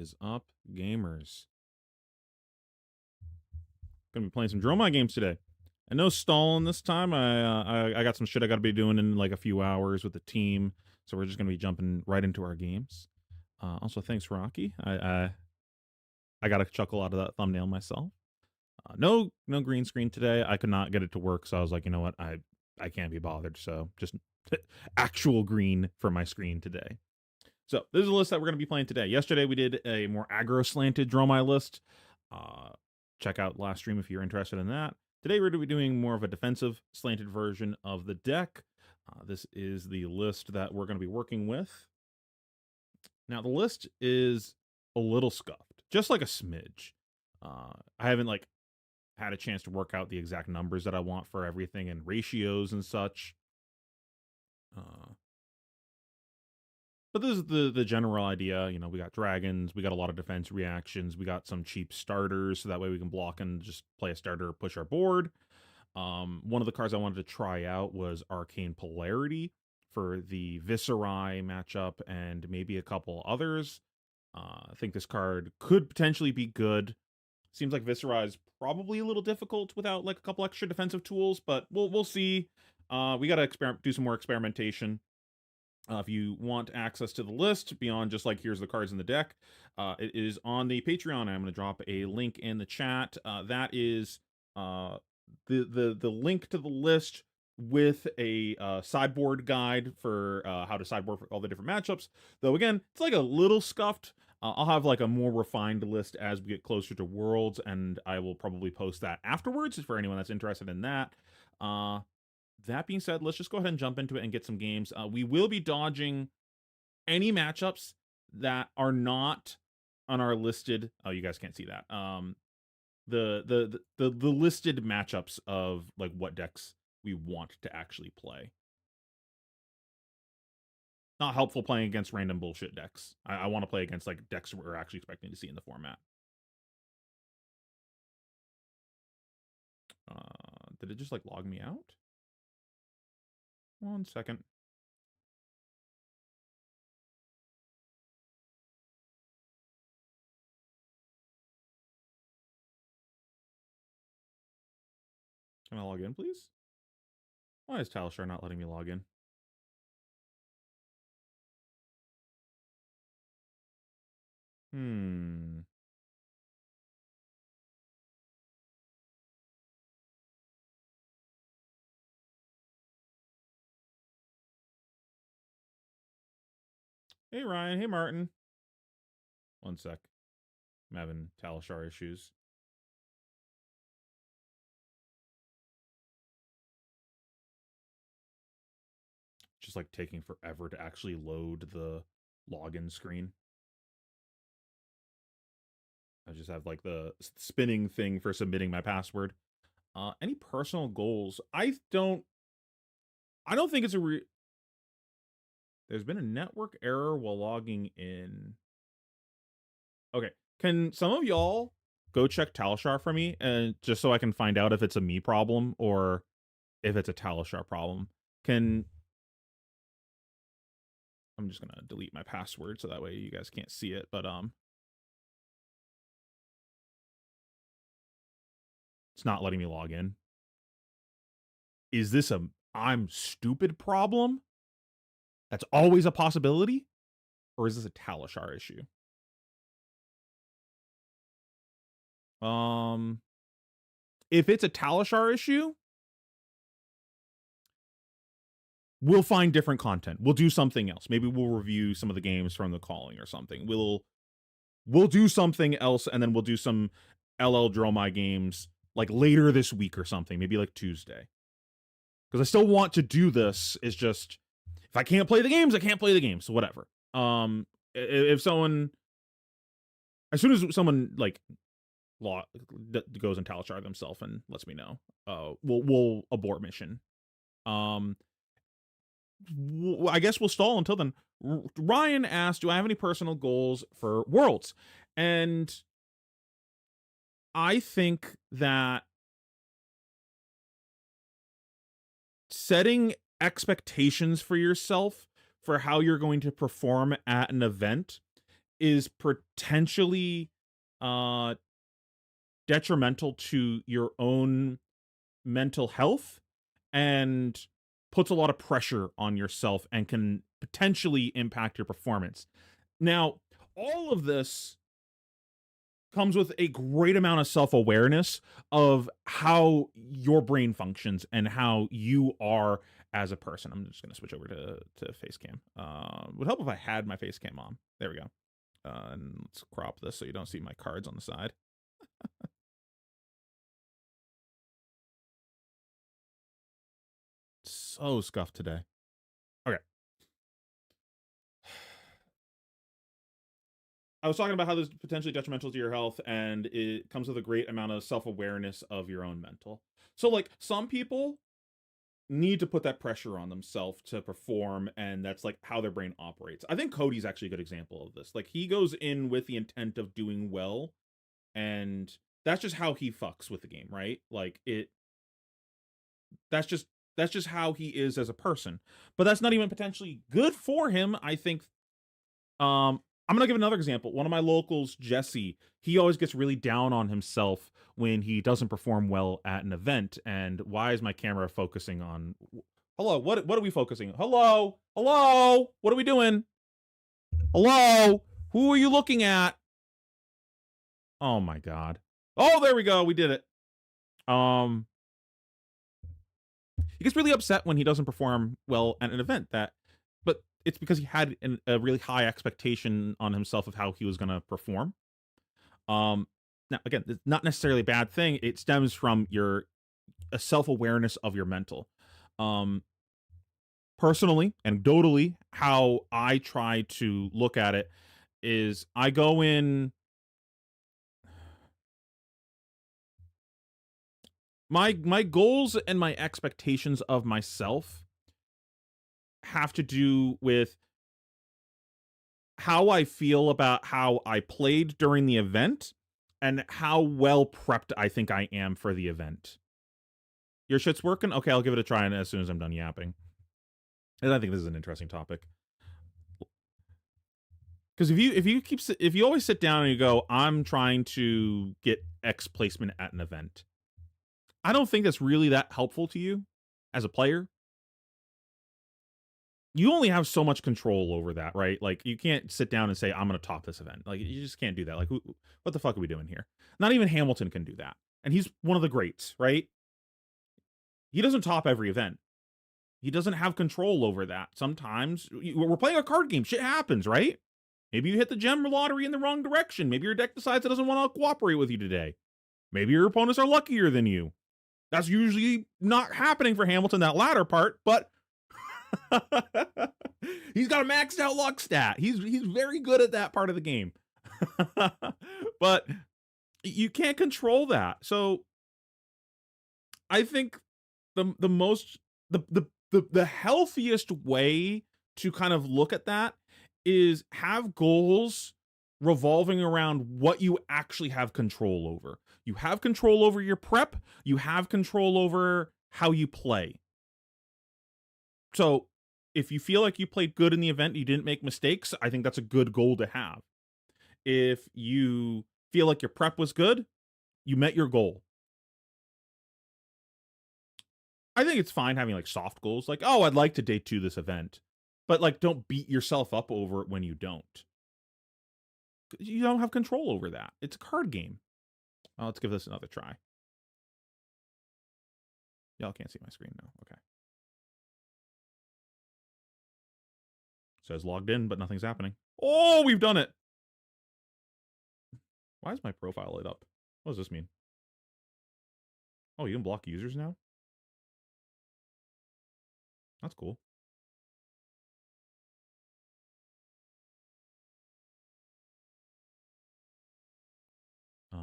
is up, gamers? Gonna be playing some Dromai games today. And no stalling this time. I got some shit I got to be doing in like a few hours with the team, so we're just gonna be jumping right into our games. Also, thanks Rocky. I got a chuckle out of that thumbnail myself. No green screen today. I could not get it to work, so I was like, you know what, I can't be bothered. So just actual green for my screen today. So this is a list that we're going to be playing today. Yesterday we did a more aggro slanted Dromai list. Check out last stream if you're interested in that. Today we're going to be doing more of a defensive slanted version of the deck. This is the list that we're going to be working with. Now the list is a little scuffed, just like a smidge. I haven't had a chance to work out the exact numbers that I want for everything and ratios and such. But this is the general idea. You know, we got dragons, we got a lot of defense reactions, we got some cheap starters, so that way we can block and just play a starter, push our board. One of the cards I wanted to try out was Arcane Polarity for the Viserai matchup and maybe a couple others. I think this card could potentially be good. Seems like Viserai is probably a little difficult without like a couple extra defensive tools, but we'll see. We got to do some more experimentation. If you want access to the list beyond just like here's the cards in the deck, it is on the Patreon. I'm going to drop a link in the chat. That is the link to the list with a sideboard guide for how to sideboard for all the different matchups. Though again, it's like a little scuffed. I'll have like a more refined list as we get closer to Worlds, and I will probably post that afterwards for anyone that's interested in that. That being said, let's just go ahead and jump into it and get some games. We will be dodging any matchups that are not on our listed. Oh, you guys can't see that. The listed matchups of like what decks we want to actually play. Not helpful playing against random bullshit decks. I want to play against like decks we're actually expecting to see in the format. Did it just like log me out? 1 second. Can I log in, please? Why is Talishar not letting me log in? Hey, Ryan. Hey, Martin. 1 sec. I'm having Talishar issues. Just like taking forever to actually load the login screen. I just have like the spinning thing for submitting my password. Any personal goals? I don't think it's there's been a network error while logging in. Okay. Can some of y'all go check Talishar for me, and just so I can find out if it's a me problem or if it's a Talishar problem? I'm just gonna delete my password so that way you guys can't see it, but it's not letting me log in. Is this a I'm stupid problem? That's always a possibility? Or is this a Talishar issue? If it's a Talishar issue, we'll find different content. We'll do something else. Maybe we'll review some of the games from the calling or something. We'll do something else, and then we'll do some LL Dromai games like later this week or something, maybe like Tuesday. Because I still want to do this. It's just if I can't play the games, I can't play the games. So whatever. If someone, as soon as someone like goes and Talishar themselves and lets me know, we'll abort mission. I guess we'll stall until then. Ryan asked, do I have any personal goals for Worlds? And I think that setting expectations for yourself for how you're going to perform at an event is potentially uh detrimental to your own mental health and puts a lot of pressure on yourself and can potentially impact your performance. Now, all of this comes with a great amount of self-awareness of how your brain functions and how you are as a person. I'm just going to switch over to face cam. Would help if I had my face cam on. There we go. And let's crop this so you don't see my cards on the side. So scuffed today. Okay. I was talking about how this is potentially detrimental to your health, and it comes with a great amount of self-awareness of your own mental. So, like, some people need to put that pressure on themselves to perform, and that's like how their brain operates. I think Cody's actually a good example of this. Like, he goes in with the intent of doing well, and that's just how he fucks with the game, right? Like, that's just that's just how he is as a person. But that's not even potentially good for him. I think I'm gonna give another example. One of my locals, Jesse, he always gets really down on himself when he doesn't perform well at an event. And why is my camera focusing on? Hello, what are we focusing? Hello, hello, what are we doing? Hello, who are you looking at? Oh my god. Oh, there we go. We did it. Um, he gets really upset when he doesn't perform well at an event. But it's because he had a really high expectation on himself of how he was going to perform. Now again, it's not necessarily a bad thing. It stems from your a self-awareness of your mental. Um, Personally, anecdotally, how I try to look at it is I go in my goals and my expectations of myself have to do with how I feel about how I played during the event and how well prepped I think I am for the event. Your shit's working? Okay, I'll give it a try as soon as I'm done yapping. And I think this is an interesting topic. Because if you always sit down and you go, I'm trying to get X placement at an event, I don't think that's really that helpful to you as a player. You only have so much control over that, right? Like, you can't sit down and say, I'm going to top this event. Like, you just can't do that. Like, what the fuck are we doing here? Not even Hamilton can do that. And he's one of the greats, right? He doesn't top every event. He doesn't have control over that. Sometimes we're playing a card game. Shit happens, right? Maybe you hit the gem lottery in the wrong direction. Maybe your deck decides it doesn't want to cooperate with you today. Maybe your opponents are luckier than you. That's usually not happening for Hamilton, that latter part, but he's got a maxed out luck stat. He's very good at that part of the game. But you can't control that. So I think the most the healthiest way to kind of look at that is have goals revolving around what you actually have control over. You have control over your prep, you have control over how you play. So if you feel like you played good in the event, you didn't make mistakes, I think that's a good goal to have. If you feel like your prep was good, you met your goal. I think it's fine having like soft goals, like, oh, I'd like to day 2 this event. But like, don't beat yourself up over it when you don't. You don't have control over that. It's a card game. Let's give this another try. Y'all can't see my screen now. Okay. Says logged in, but nothing's happening. Oh, we've done it. Why is my profile lit up? What does this mean? Oh, you can block users now? That's cool.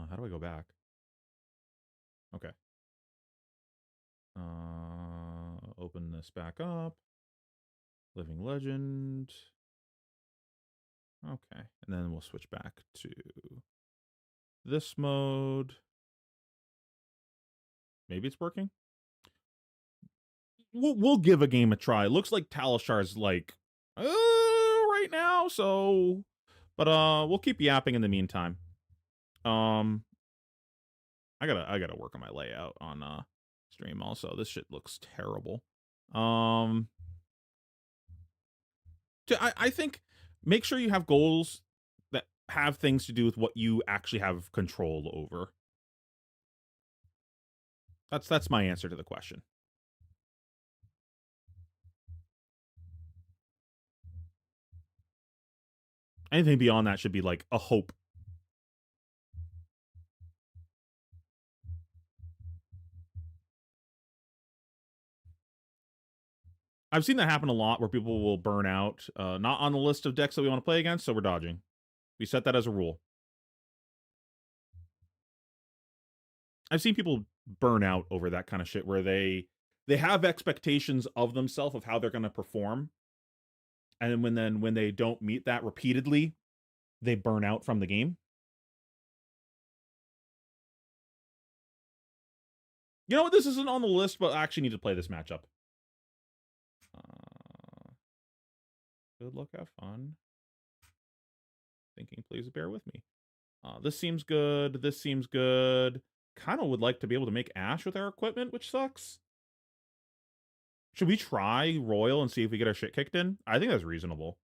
How do I go back? Okay. Open this back up. Living Legend. Okay. And then we'll switch back to this mode. Maybe it's working. We'll give a game a try. It looks like Talishar's like right now, so But we'll keep yapping in the meantime. Um, I gotta work on my layout on stream also. This shit looks terrible. Um, I think make sure you have goals that have things to do with what you actually have control over. That's my answer to the question. Anything beyond that should be like a hope. I've seen that happen a lot where people will burn out. Not on the list of decks that we want to play against, so we're dodging. We set that as a rule. I've seen people burn out over that kind of shit where they have expectations of themselves of how they're going to perform, and when they don't meet that repeatedly, they burn out from the game. You know what? This isn't on the list, but I actually need to play this matchup. Good luck, have fun. Thinking, please bear with me. This seems good. This seems good. Kind of would like to be able to make Ash with our equipment, which sucks. Should we try Royal and see if we get our shit kicked in? I think that's reasonable.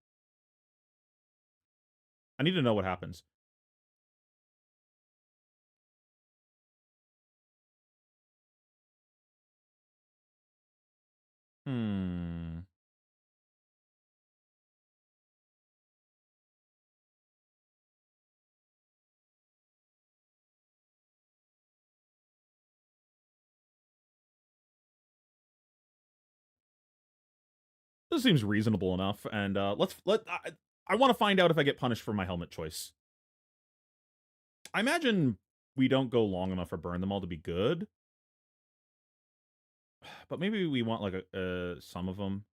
I need to know what happens. Hmm. This seems reasonable enough, and I want to find out if I get punished for my helmet choice. I imagine we don't go long enough for burn them all to be good, but maybe we want like some of them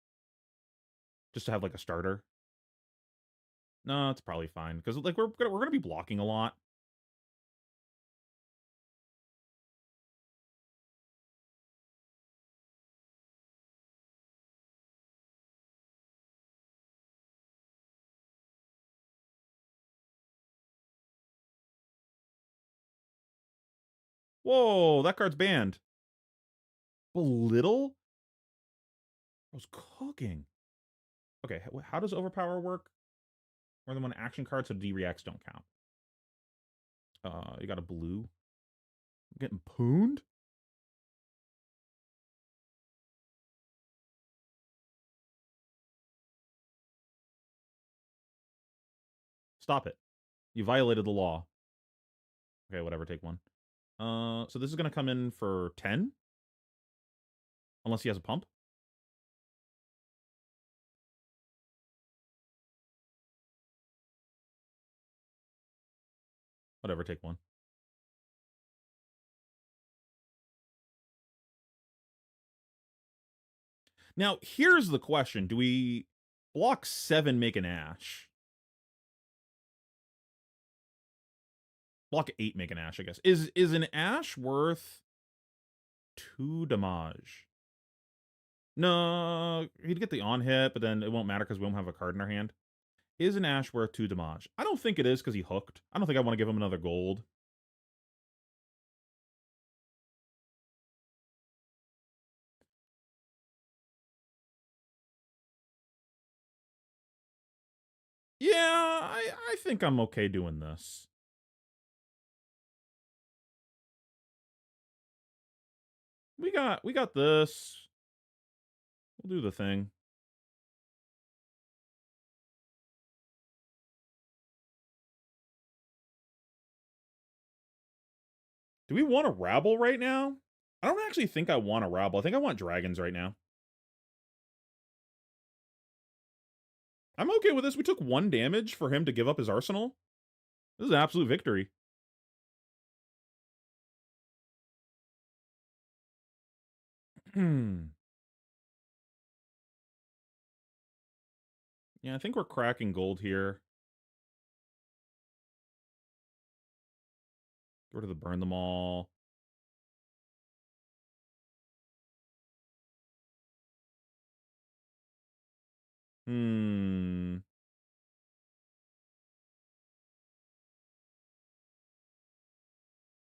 just to have like a starter. No, it's probably fine because like we're gonna be blocking a lot. Whoa, that card's banned. Belittle? I was cooking. Okay, how does overpower work? More than one action card, so D-reacts don't count. You got a blue. I'm getting pooned? Stop it. You violated the law. Okay, whatever, take one. So this is gonna come in for 10? Unless he has a pump? Whatever, take one. Now, here's the question. Do we block 7 make an Ash? Block 8 make an Ash, I guess. Is an Ash worth 2 damage? No, he'd get the on hit, but then it won't matter because we won't have a card in our hand. Is an Ash worth 2 damage? I don't think it is because he hooked. I don't think I want to give him another gold. Yeah, I think I'm okay doing this. We got this. We'll do the thing. Do we want a rabble right now? I don't actually think I want a rabble. I think I want dragons right now. I'm okay with this. We took 1 damage for him to give up his arsenal. This is an absolute victory. Yeah, I think we're cracking gold here. Get rid of the burn them all. Hmm.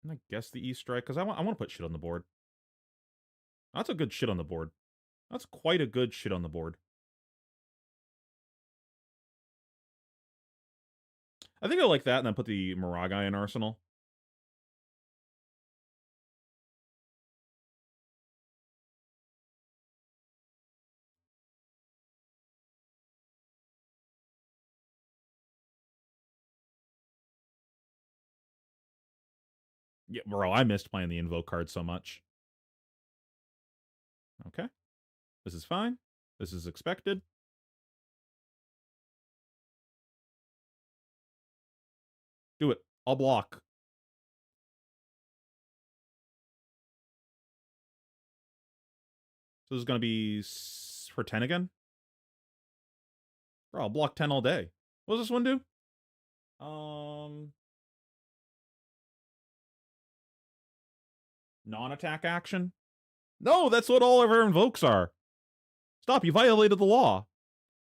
And I guess the E-Strike, because I want to put shit on the board. That's a good shit on the board. That's quite a good shit on the board. I think I like that, and then put the Miragai in Arsenal. Yeah, bro, I missed playing the Invoke card so much. Okay. This is fine. This is expected. Do it. I'll block. So this is going to be for 10 again? Bro, I'll block 10 all day. What does this one do? Non-attack action? No, that's what all of our invokes are. Stop, you violated the law.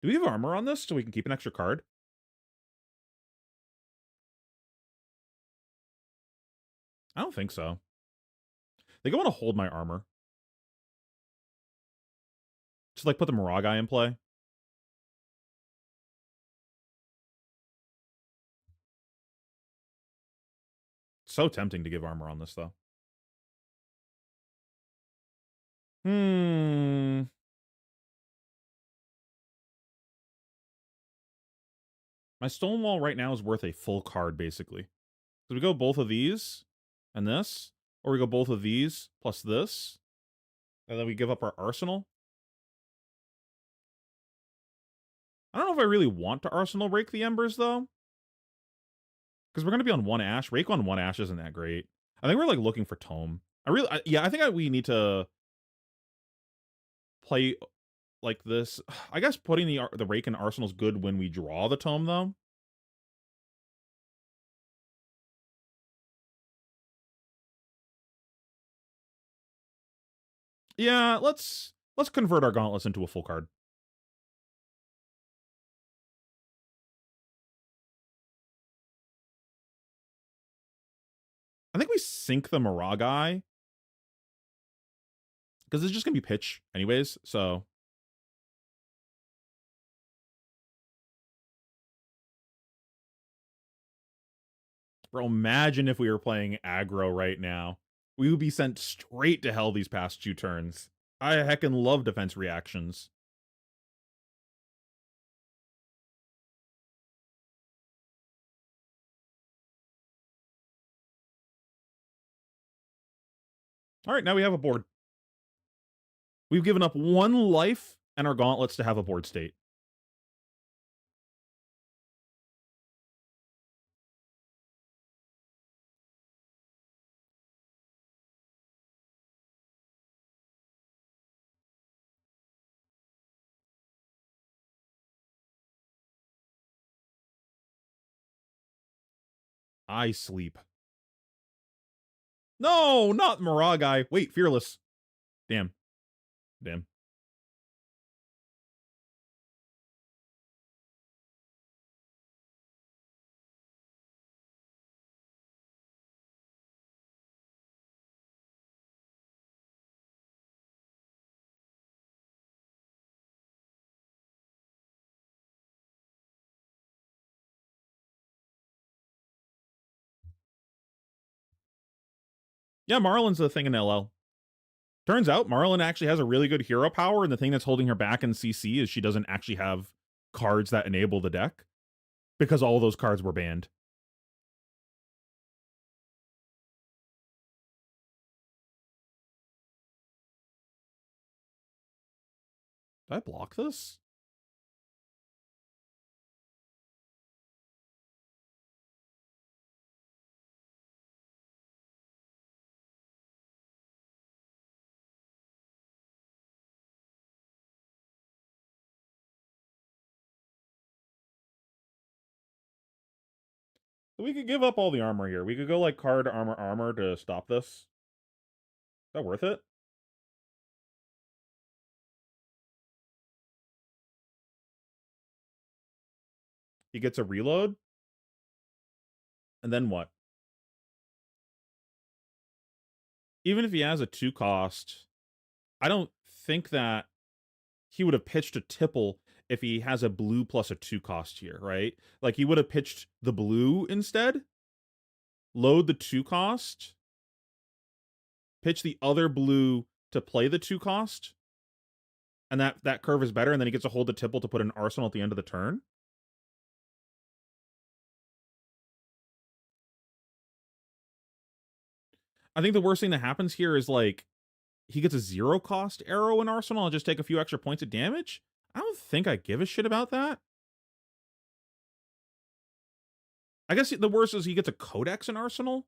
Do we have armor on this so we can keep an extra card? I don't think so. I think I want to hold my armor. Just like put the Miragai in play. So tempting to give armor on this, though. My Stonewall right now is worth a full card, basically. So we go both of these and this, or we go both of these plus this, and then we give up our Arsenal. I don't know if I really want to Arsenal Rake the Embers, though. Because we're going to be on 1 Ash. Rake on 1 Ash isn't that great. I think we're, like, looking for Tome. I think we need to play like this. I guess putting the Rake in Arsenal is good when we draw the Tome, though. Yeah, let's convert our Gauntlets into a full card. I think we sink the Miragai. Because it's just going to be pitch anyways, so... Bro, imagine if we were playing aggro right now. We would be sent straight to hell these past 2 turns. I heckin' love defense reactions. Alright, now we have a board. We've given up 1 life and our gauntlets to have a board state. I sleep. No, not Miragai. Wait, Fearless. Damn. Damn. Yeah, Marlin's a thing in LL. Turns out Marlin actually has a really good hero power, and the thing that's holding her back in CC is she doesn't actually have cards that enable the deck, because all those cards were banned. Did I block this? So we could give up all the armor here. We could go like card armor to stop this. Is that worth it? He gets a reload. And then what? even if he has a 2-cost, I don't think that he would have pitched a tipple if he has a blue plus a 2-cost here, right? Like, he would have pitched the blue instead, load the 2-cost, pitch the other blue to play the 2-cost, and that curve is better, and then he gets to hold the tipple to put an arsenal at the end of the turn. I think the worst thing that happens here is, like, he gets a 0-cost arrow in arsenal and just take a few extra points of damage. I don't think I give a shit about that. I guess the worst is he gets a codex in arsenal.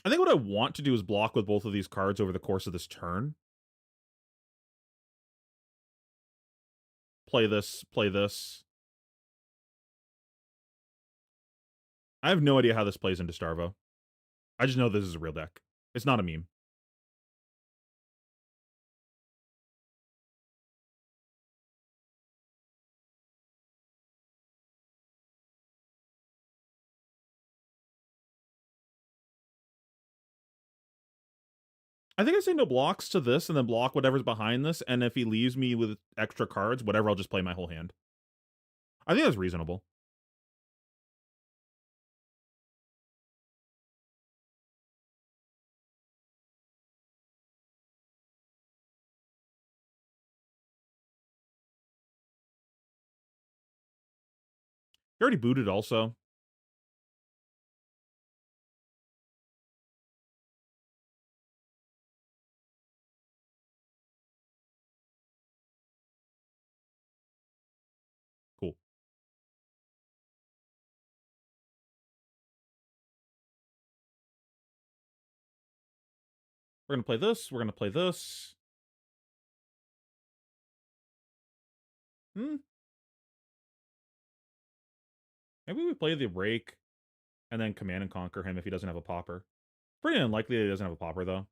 I think what I want to do is block with both of these cards over the course of this turn. Play this, play this. I have no idea how this plays into Starvo. I just know this is a real deck. It's not a meme. I think I say no blocks to this and then block whatever's behind this, and if he leaves me with extra cards, whatever, I'll just play my whole hand. I think that's reasonable. He already booted also. Cool. We're going to play this. We're going to play this. Hmm. Maybe we play the Rake and then Command and Conquer him if he doesn't have a popper. Pretty unlikely that he doesn't have a popper, though.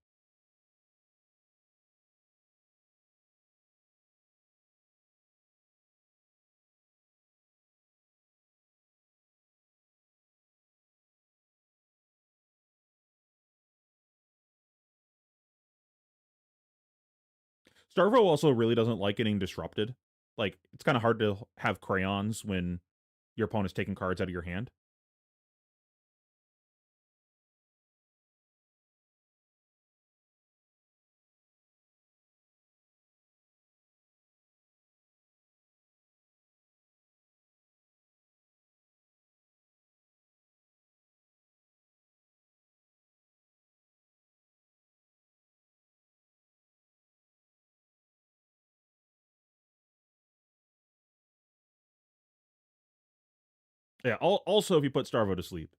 Starvo also really doesn't like getting disrupted. Like, it's kind of hard to have crayons when your opponent's taking cards out of your hand. Yeah, also if you put Starvo to sleep.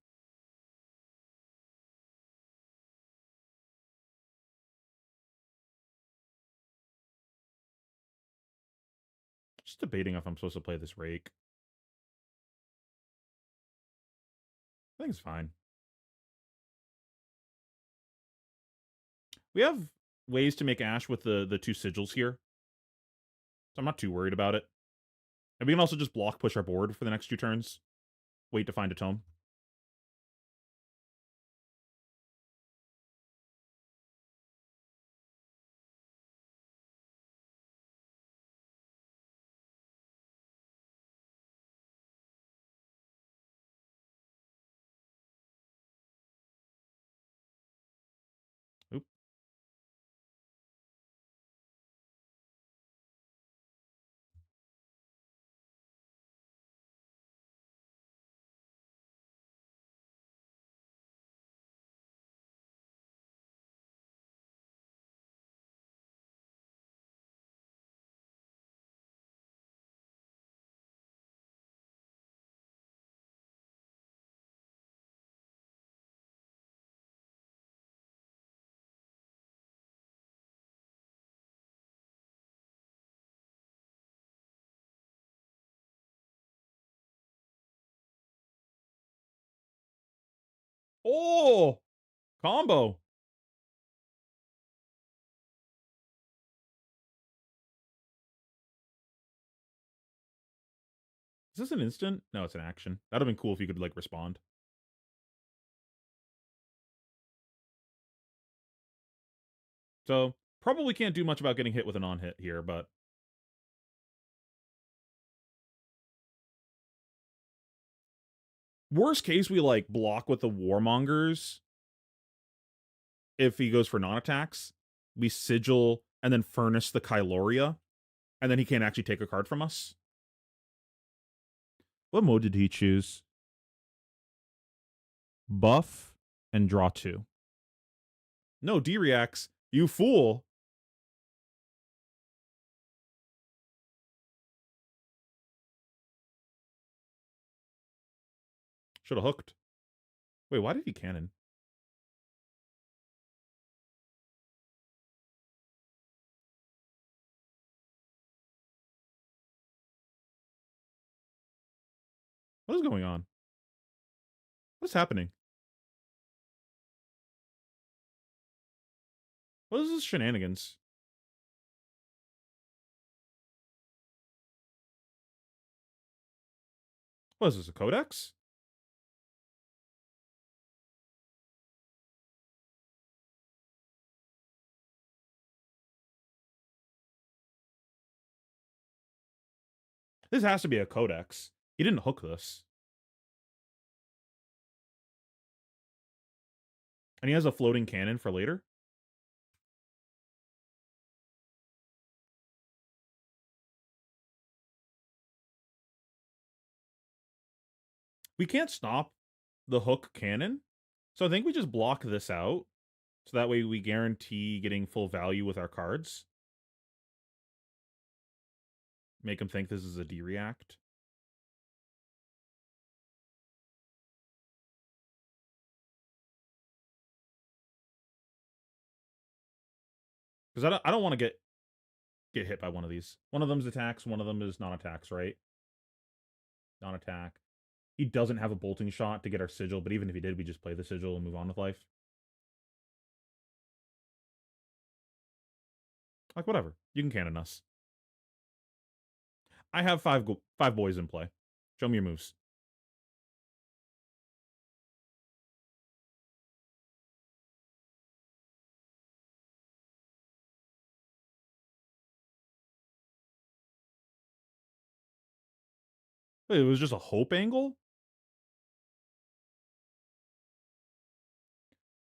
Just debating if I'm supposed to play this Rake. I think it's fine. We have ways to make Ash with the 2 sigils here, so I'm not too worried about it. And we can also just block push our board for the next 2 turns. Wait to find a tome. Oop. Oh! Combo! Is this an instant? No, it's an action. That'd have been cool if you could, like, respond. So, probably can't do much about getting hit with an on-hit here, but... Worst case, we, like, block with the Warmongers. If he goes for non-attacks, we sigil and then furnace the Kyloria, and then he can't actually take a card from us. What mode did he choose? Buff and draw 2. No, D-reacts. You fool. Should have hooked. Wait, why did he cannon? What is going on? What's happening? What is this shenanigans? What is this, a codex? This has to be a codex. He didn't hook this. And he has a floating cannon for later? We can't stop the hook cannon, so I think we just block this out, so that way we guarantee getting full value with our cards. Make him think this is a D-react. Because I don't want to get hit by one of these. One of them's attacks, one of them is non-attacks, right? Non-attack. He doesn't have a bolting shot to get our sigil, but even if he did, we just play the sigil and move on with life. Like, whatever. You can cannon us. I have five boys in play. Show me your moves. Wait, it was just a hope angle?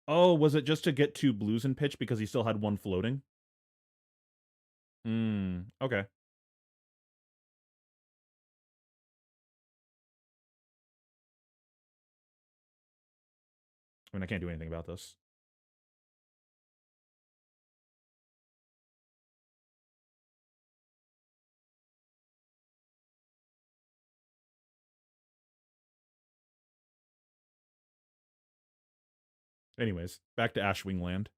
Oh, was it just to get 2 blues in pitch because he still had 1 floating? Okay. I mean, I can't do anything about this. Anyways, back to Ashwing Land.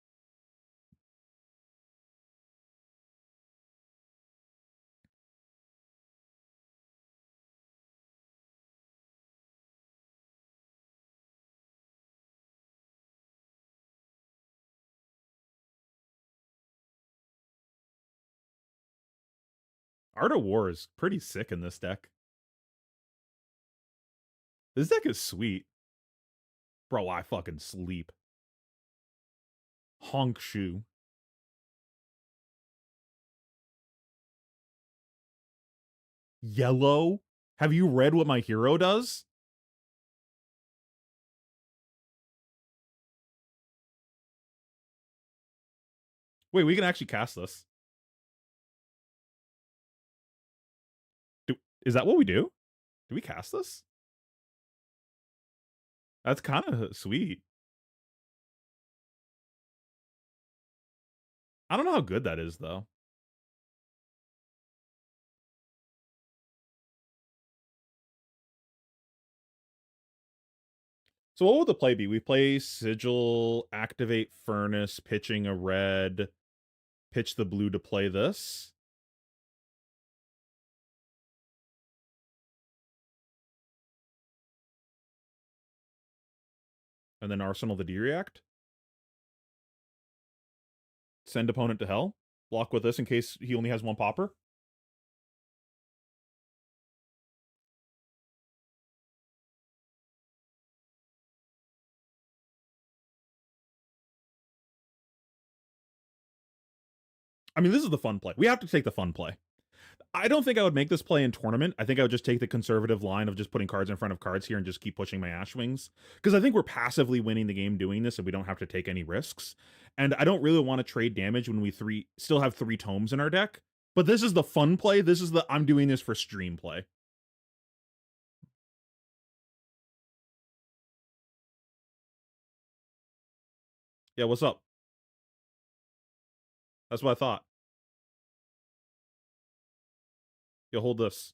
Art of War is pretty sick in this deck. This deck is sweet. Bro, I fucking sleep. Honk Shoe. Yellow? Have you read what my hero does? Wait, we can actually cast this. Is that what we do? Do we cast this? That's kind of sweet. I don't know how good that is, though. So what would the play be? We play Sigil, activate Furnace, pitching a red, pitch the blue to play this. And then Arsenal the D-react. Send opponent to hell. Block with this in case he only has 1 popper. I mean, this is the fun play. We have to take the fun play. I don't think I would make this play in tournament. I think I would just take the conservative line of just putting cards in front of cards here and just keep pushing my Ash Wings. Because I think we're passively winning the game doing this and we don't have to take any risks. And I don't really want to trade damage when we still have 3 tomes in our deck. But this is the fun play. This is the I'm doing this for stream play. Yeah, what's up? That's what I thought. You'll hold this.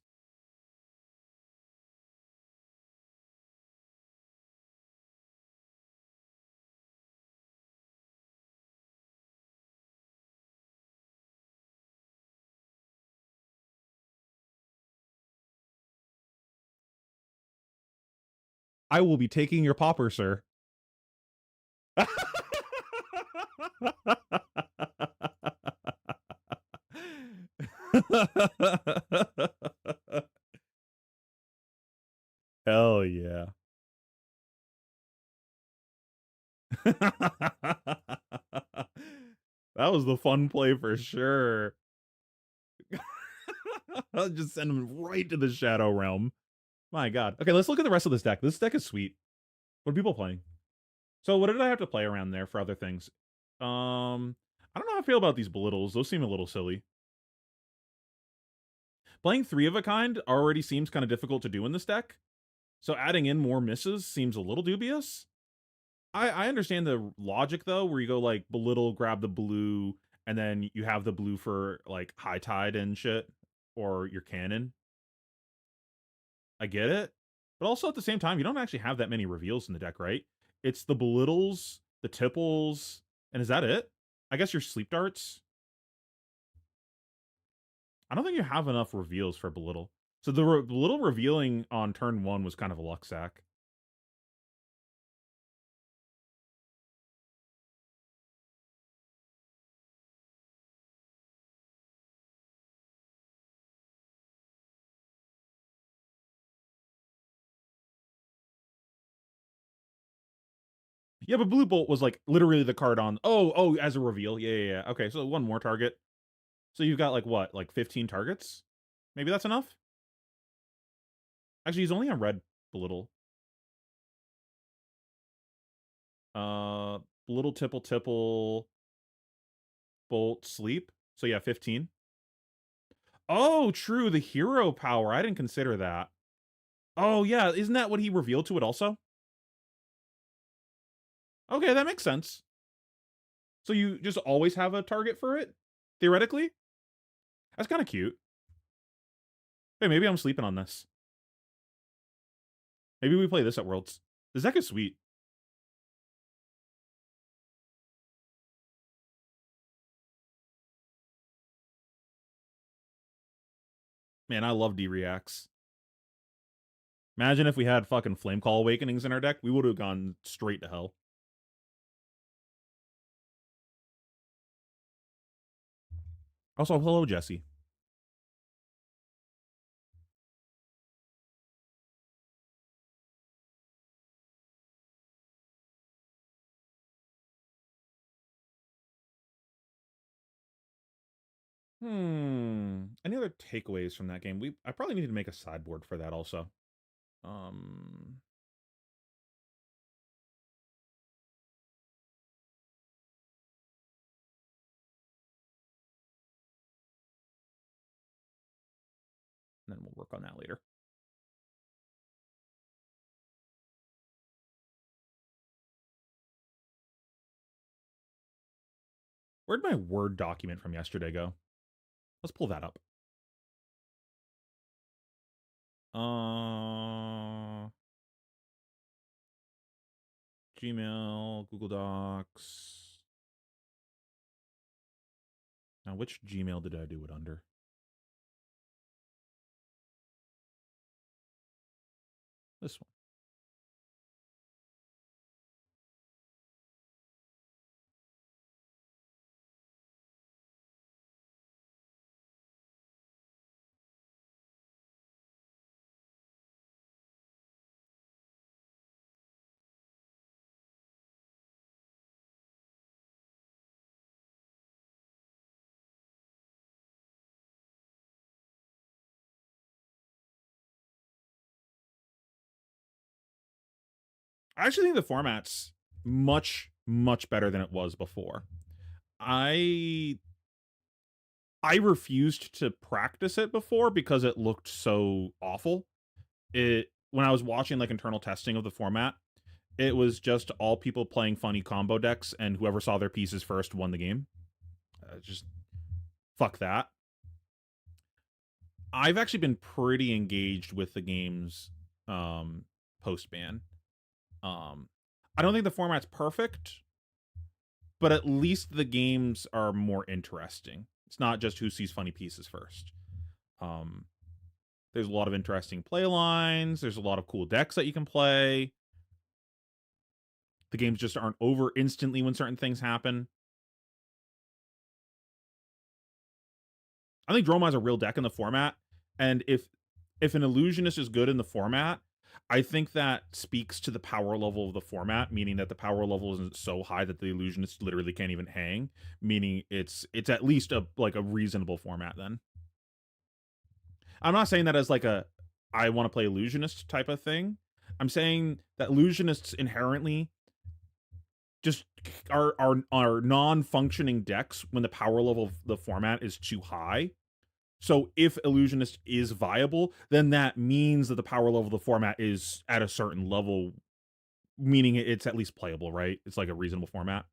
I will be taking your popper, sir. Hell yeah. That was the fun play for sure. I'll just send him right to the Shadow Realm. My god. Okay, let's look at the rest of this deck. This deck is sweet. What are people playing? So what did I have to play around there for other things? I don't know how I feel about these belittles. Those seem a little silly. Playing 3 of a kind already seems kind of difficult to do in this deck. So adding in more misses seems a little dubious. I understand the logic though, where you go like belittle, grab the blue, and then you have the blue for like high tide and shit, or your cannon. I get it. But also at the same time, you don't actually have that many reveals in the deck, right? It's the belittles, the tipples, and is that it? I guess your sleep darts. I don't think you have enough reveals for belittle. So the belittle revealing on turn 1 was kind of a luck sack. Yeah, but Blue Bolt was like literally the card on. Oh, as a reveal. Yeah. Okay, so one more target. So you've got like what, like 15 targets? Maybe that's enough. Actually, he's only on red belittle. Uh, Belittle, tipple, bolt, sleep. So yeah, 15. Oh, true, the hero power. I didn't consider that. Oh yeah, isn't that what he revealed to it also? Okay, that makes sense. So you just always have a target for it, theoretically. That's kind of cute. Hey, maybe I'm sleeping on this. Maybe we play this at Worlds. This deck is sweet. Man, I love D-Reacts. Imagine if we had fucking Flame Call Awakenings in our deck. We would have gone straight to hell. Also, hello, Jesse. Any other takeaways from that game? I probably need to make a sideboard for that also. Um and then we'll work on that later. Where'd my Word document from yesterday go? Let's pull that up. Gmail, Google Docs. Now, which Gmail did I do it under? This one. I actually think the format's much, much better than it was before. I I refused to practice it before because it looked so awful. It when I was watching like internal testing of the format, it was just all people playing funny combo decks, and whoever saw their pieces first won the game. Just fuck that. I've actually been pretty engaged with the game's post ban. Um, I don't think the format's perfect, but at least the games are more interesting. It's not just who sees funny pieces first. Um, there's a lot of interesting play lines. There's a lot of cool decks that you can play. The games just aren't over instantly when certain things happen. I think Dromai is a real deck in the format, and if an illusionist is good in the format, I think that speaks to the power level of the format, meaning that the power level isn't so high that the illusionist literally can't even hang. Meaning it's at least a like a reasonable format. Then I'm not saying that as like a I want to play illusionist type of thing. I'm saying that illusionists inherently just are non-functioning decks when the power level of the format is too high. So if illusionist is viable, then that means that the power level of the format is at a certain level, meaning it's at least playable, right? It's like a reasonable format.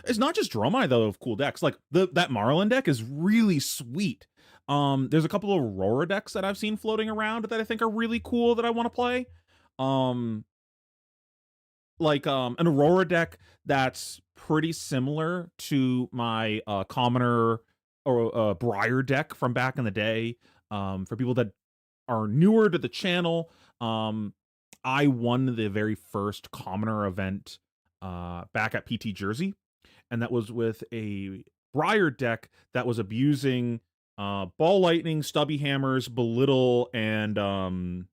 It's not just Dromai though of cool decks. Like that Marlin deck is really sweet. There's a couple of Aurora decks that I've seen floating around that I think are really cool that I want to play. Um, like an Aurora deck that's pretty similar to my commoner or Briar deck from back in the day. For people that are newer to the channel, I won the very first commoner event back at PT Jersey, and that was with a Briar deck that was abusing Ball Lightning, Stubby Hammers, Belittle, and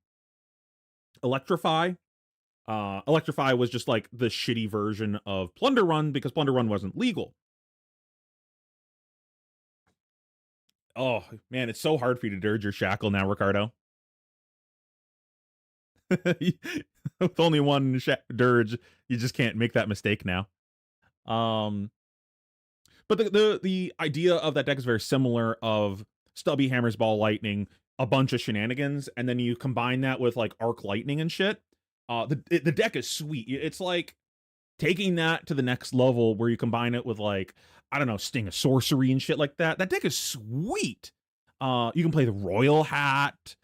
Electrify. Electrify was just like the shitty version of Plunder Run because Plunder Run wasn't legal. Oh man, it's so hard for you to dirge your shackle now, Ricardo. With only one dirge, you just can't make that mistake now. Um, but the idea of that deck is very similar. Of Stubby Hammers, Ball Lightning, a bunch of shenanigans, and then you combine that with like Arc Lightning and shit. The deck is sweet. It's like taking that to the next level where you combine it with like I don't know, Sting of Sorcery and shit like that. That deck is sweet. You can play the Royal Hat.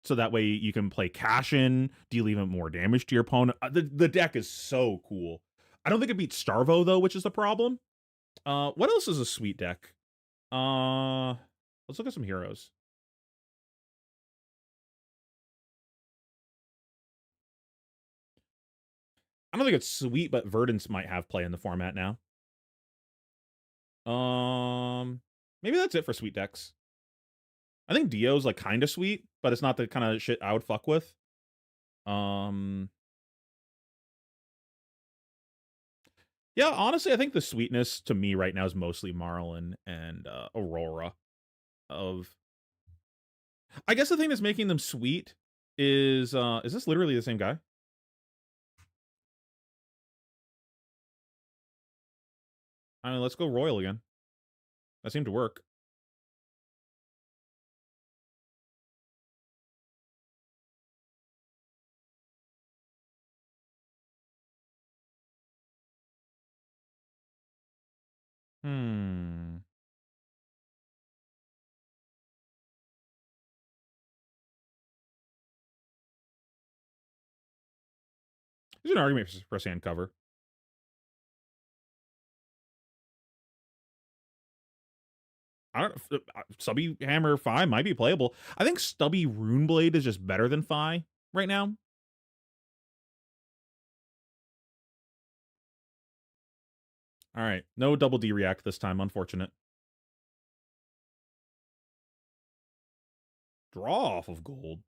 So that way you can play cash in, deal even more damage to your opponent. The deck is so cool. I don't think it beats Starvo though, which is the problem. What else is a sweet deck? Let's look at some heroes. I don't think it's sweet, but Verdance might have play in the format now. Um, Maybe that's it for sweet decks. I think Dio's like kind of sweet, but it's not the kind of shit I would fuck with. Um, yeah, honestly, I think the sweetness to me right now is mostly Marlin and Aurora. Of, I guess the thing that's making them sweet is this literally the same guy? I mean, let's go Royal again. That seemed to work. Hmm. There's an argument for sand cover. I don't. Stubby Hammer Fi might be playable. I think Stubby Runeblade is just better than Fi right now. All right, no double D react this time. Unfortunate. Draw off of gold.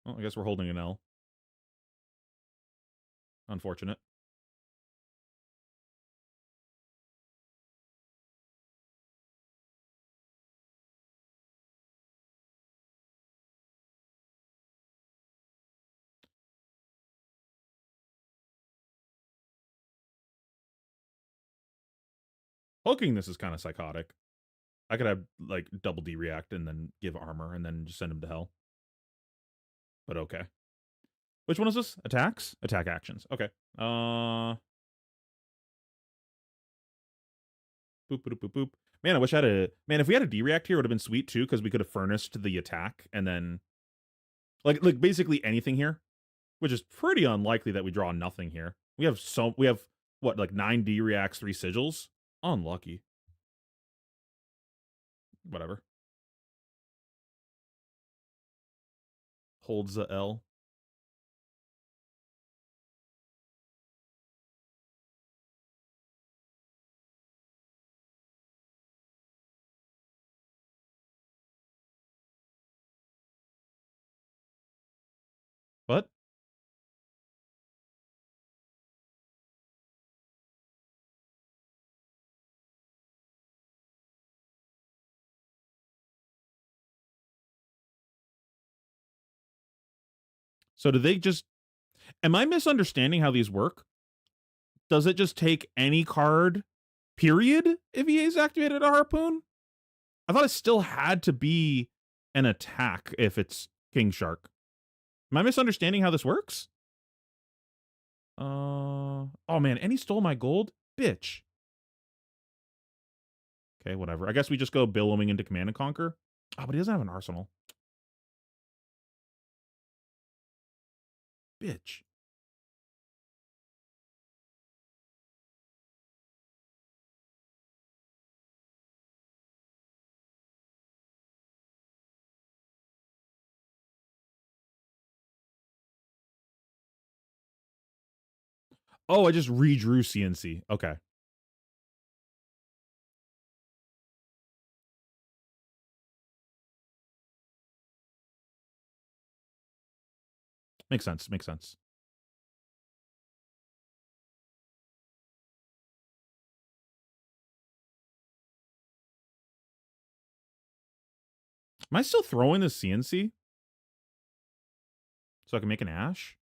Well, I guess we're holding an L. Unfortunate. Hooking this is kind of psychotic. I could have like double D react and then give armor and then just send him to hell. But okay. Which one is this? Attacks? Attack actions. Okay. Boop boop boop boop. Man, I wish I had a man. If we had a D react here, it would have been sweet too, because we could have furnished the attack and then like basically anything here, which is pretty unlikely that we draw nothing here. We have what, like 9 D reacts, 3 sigils. Unlucky. Whatever. Holds the L. What? So do they just? Am I misunderstanding how these work? Does it just take any card, period, if he has activated a harpoon? I thought it still had to be an attack if it's King Shark. Am I misunderstanding how this works? Oh man, and he stole my gold? Bitch. Okay, whatever. I guess we just go billowing into Command and Conquer. Oh, but he doesn't have an arsenal. Bitch. Oh, I just redrew CNC. Okay. Makes sense. Makes sense. Am I still throwing this CNC? So I can make an Ash?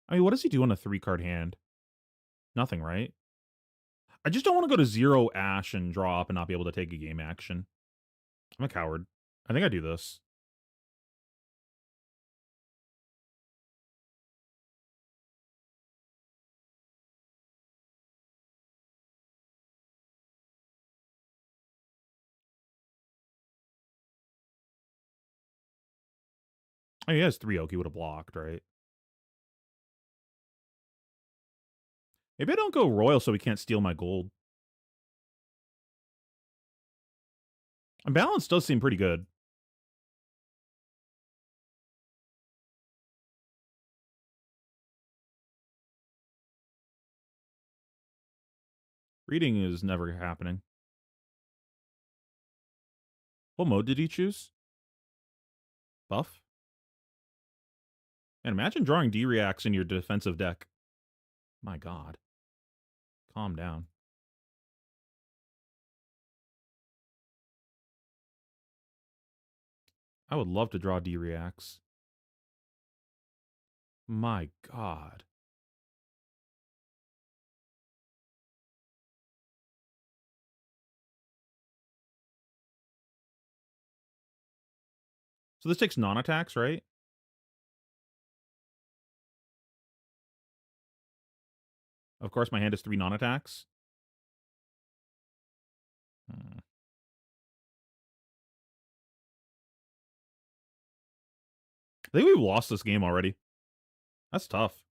I mean, what does he do on a 3-card hand? Nothing, right? I just don't want to go to 0 Ash and draw up and not be able to take a game action. I'm a coward. I think I do this. Oh, he has 3 Oak. He would have blocked, right? Maybe I don't go Royal so he can't steal my gold. And balance does seem pretty good. Reading is never happening. What mode did he choose? Buff? And imagine drawing D-Reacts in your defensive deck. My god. Calm down. I would love to draw D-Reacts. My god. So this takes non-attacks, right? Of course, my hand has 3 non-attacks. Hmm. I think we've lost this game already. That's tough.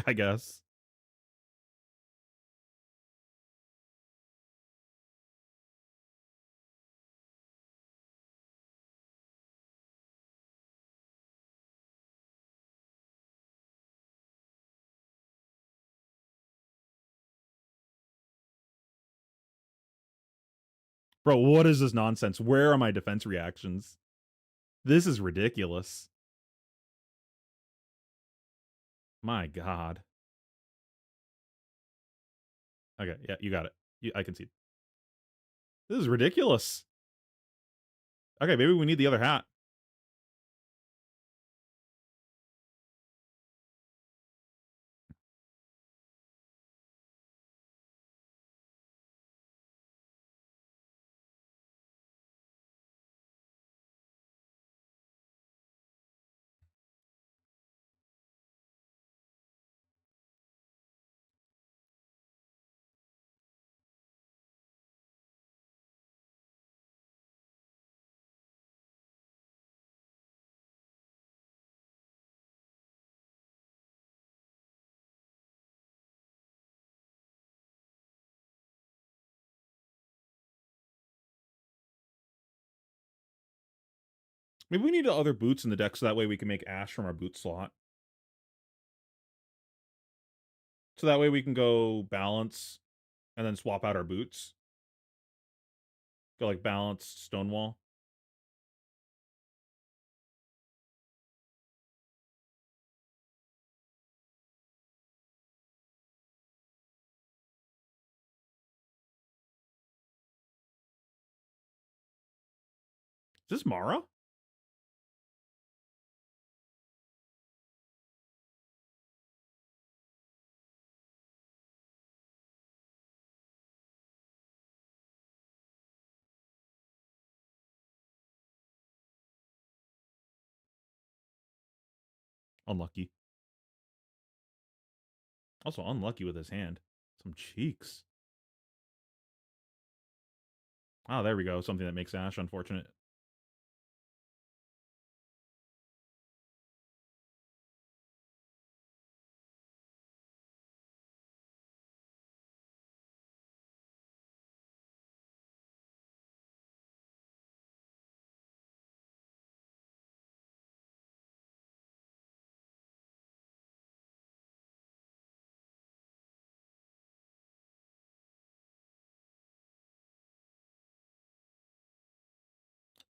I guess. Bro, what is this nonsense? Where are my defense reactions? This is ridiculous. My God. Okay, yeah, you got it. I can see. This is ridiculous. Okay, maybe we need the other hat. Maybe we need other boots in the deck so that way we can make Ash from our boot slot. So that way we can go balance and then swap out our boots. Go like balance, Stonewall. Is this Mara? Unlucky. Also unlucky with his hand. Some cheeks. Oh, there we go. Something that makes Ash unfortunate.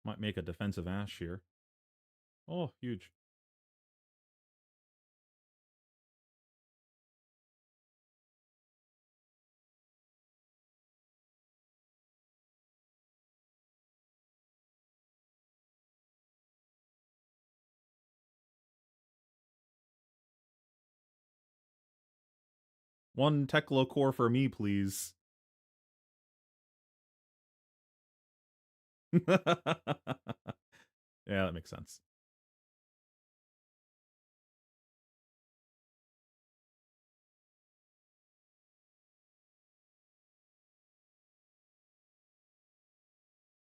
Might make a defensive Ash here. Oh, huge. One Teklo core for me, please. Yeah, that makes sense.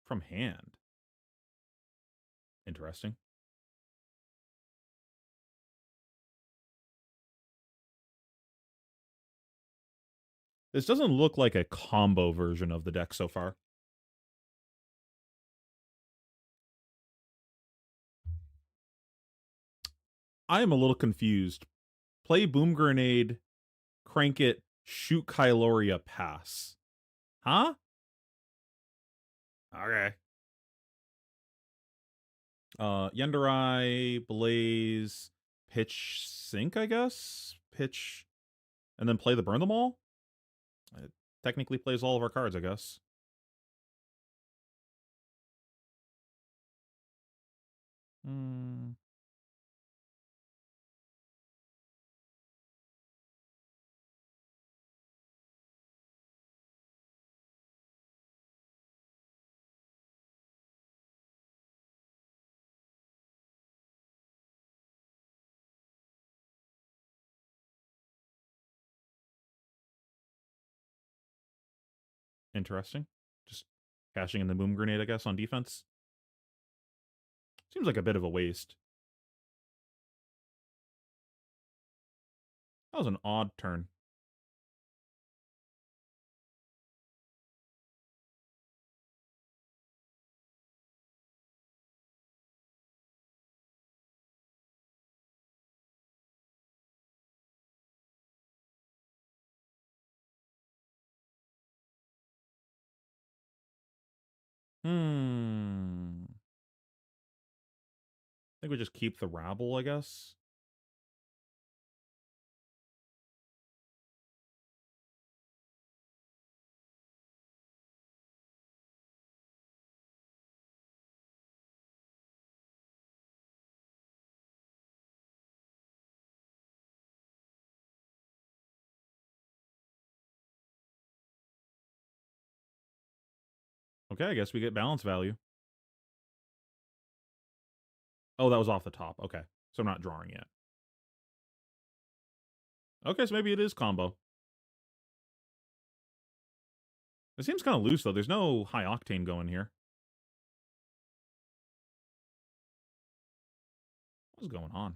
From hand. Interesting. This doesn't look like a combo version of the deck so far. I am a little confused. Play Boom Grenade, crank it, shoot Kyloria, pass. Huh? Okay. Yenderai, Blaze, pitch Sync, I guess? Pitch, and then play the Burn Them All? It technically plays all of our cards, I guess. Hmm. Interesting. Just cashing in the Boom Grenade, I guess, on defense. Seems like a bit of a waste. That was an odd turn. I think we just keep the rabble, I guess. Okay, I guess we get balance value. Oh, that was off the top. Okay. So I'm not drawing yet. Okay, so maybe it is combo. It seems kind of loose, though. There's no high octane going here. What's going on?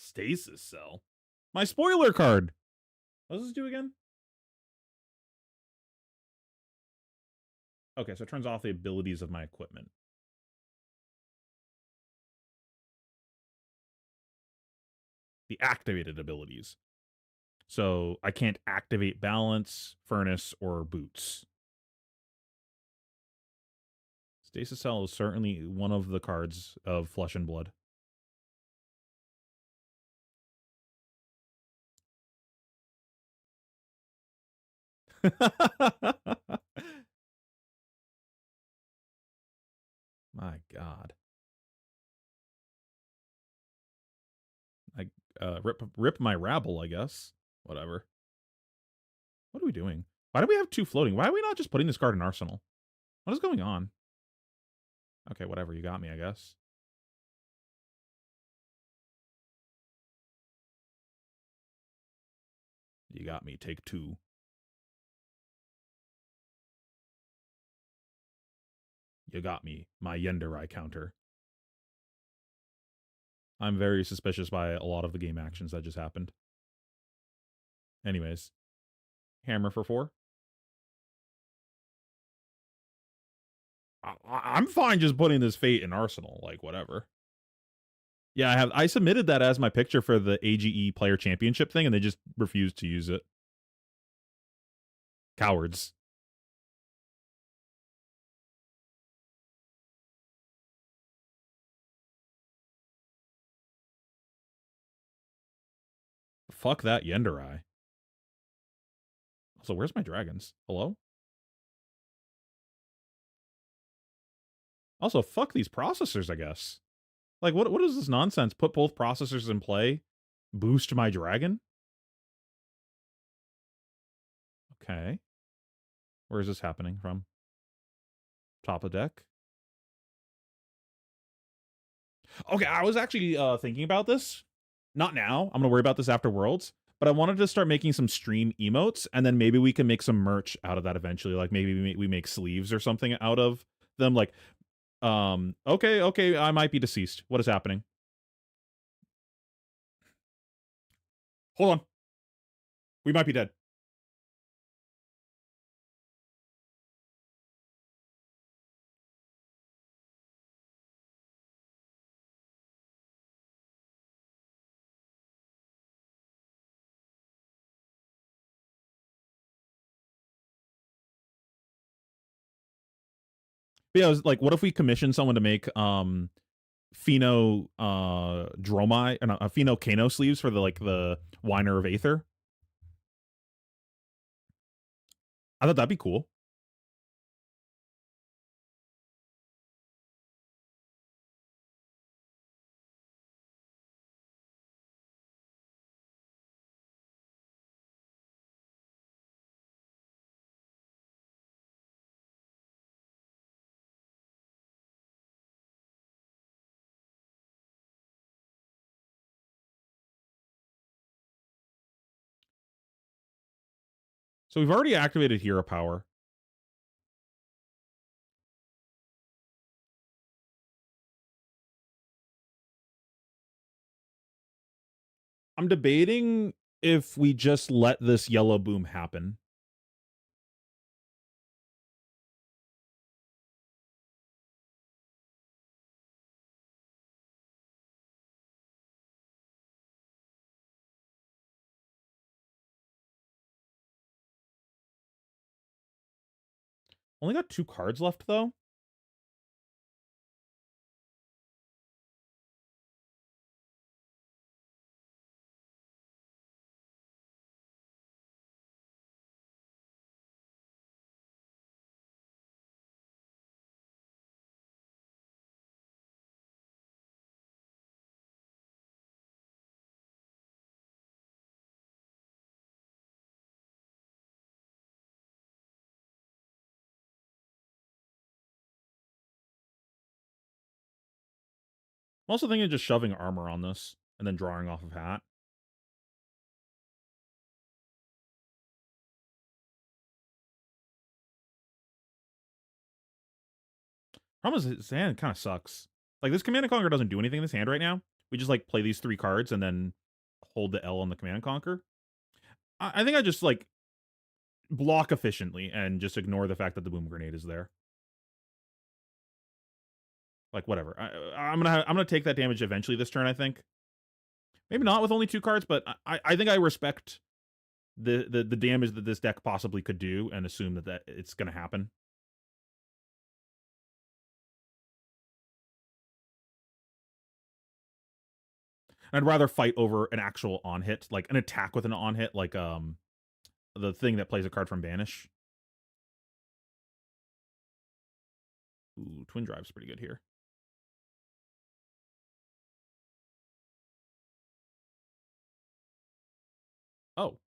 Stasis cell. My spoiler card. What does this do again? Okay, so it turns off the abilities of my equipment. The activated abilities. So I can't activate balance, furnace, or boots. Stasis cell is certainly one of the cards of Flesh and Blood. My God. I rip my rabble, I guess. Whatever. What are we doing? Why do we have two floating? Why are we not just putting this card in Arsenal? What is going on? Okay, whatever. You got me, I guess. You got me. Take two. You got me. My Yenderai counter. I'm very suspicious by a lot of the game actions that just happened. Anyways. Hammer for 4. I'm fine just putting this Fate in Arsenal. Like, whatever. Yeah, I submitted that as my picture for the AGE Player Championship thing, and they just refused to use it. Cowards. Fuck that Yenderai. So where's my dragons? Hello? Also, fuck these processors, I guess. Like, what is this nonsense? Put both processors in play? Boost my dragon? Okay. Where is this happening from? Top of deck? Okay, I was actually thinking about this. Not now. I'm going to worry about this after Worlds. But I wanted to start making some stream emotes, and then maybe we can make some merch out of that eventually. Like, maybe we make sleeves or something out of them. Like, okay, I might be deceased. What is happening? Hold on. We might be dead. But yeah, I was like, what if we commission someone to make pheno dromai and pheno kano sleeves for the like the Whiner of Aether? I thought that'd be cool. So we've already activated hero power. I'm debating if we just let this yellow boom happen. Only got 2 cards left though. I'm also thinking of just shoving armor on this and then drawing off of hat. Problem is his hand kind of sucks. Like this Command and Conquer doesn't do anything in this hand right now. We just like play these 3 cards and then hold the L on the Command and Conquer. I think I just like block efficiently and just ignore the fact that the boom grenade is there. Like whatever. I'm gonna take that damage eventually this turn. I think maybe not with only 2 cards, but I think I respect the damage that this deck possibly could do and assume that it's gonna happen. I'd rather fight over an actual on hit, like an attack with an on hit, like the thing that plays a card from Banish. Ooh, Twin Drive's pretty good here. Oh.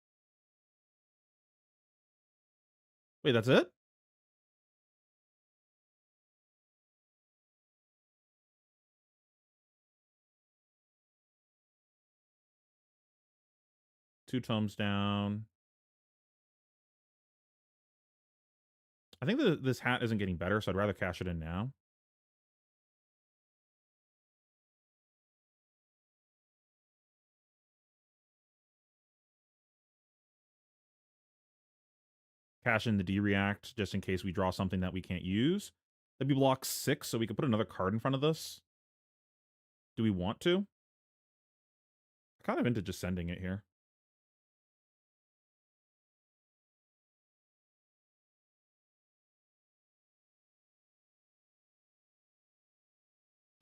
Wait, that's it? Two tomes down. I think that this hat isn't getting better, so I'd rather cash it in now. Cash in the D-React just in case we draw something that we can't use. That'd be block 6, so we could put another card in front of this. Do we want to? I'm kind of into just sending it here.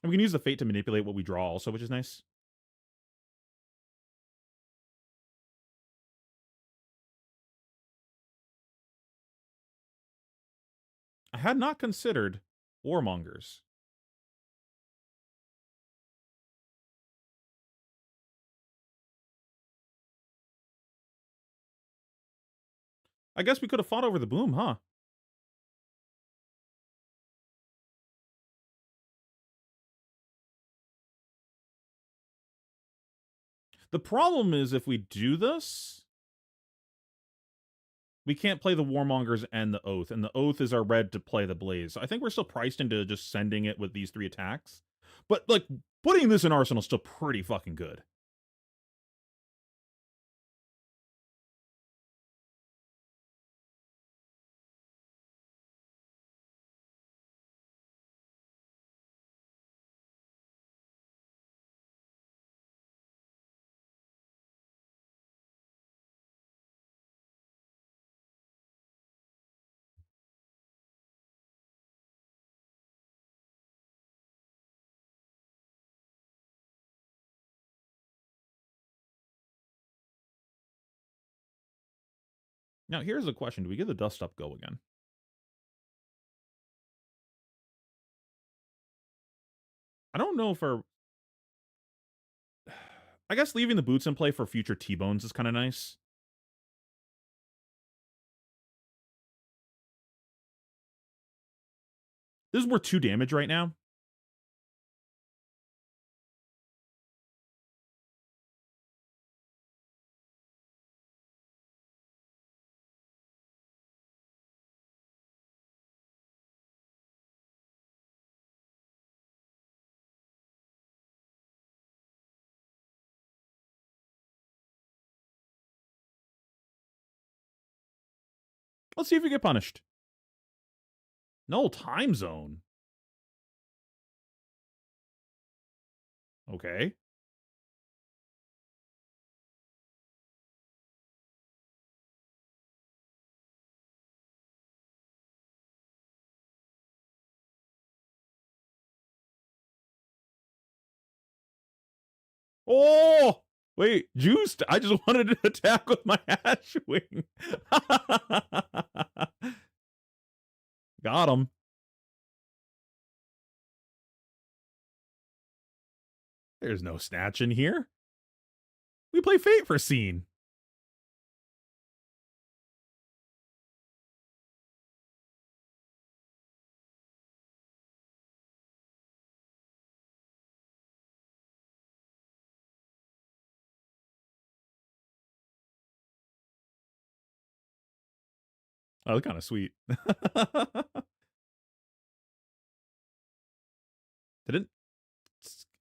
And we can use the Fate to manipulate what we draw also, which is nice. I had not considered Warmongers. I guess we could have fought over the boom, huh? The problem is if we do this, we can't play the Warmongers and the Oath, and the Oath is our red to play the Blaze. So I think we're still priced into just sending it with these 3 attacks. But, like, putting this in Arsenal is still pretty fucking good. Now, here's a question. Do we get the Dust Up go again? I don't know if our... I guess leaving the boots in play for future T-Bones is kind of nice. This is worth 2 damage right now. Let's see if we get punished. No, time zone. Okay. Oh! Wait, juiced? I just wanted to attack with my Ashwing. Got him. There's no snatch in here. We play Fate for scene. Oh, that's kind of sweet. Didn't...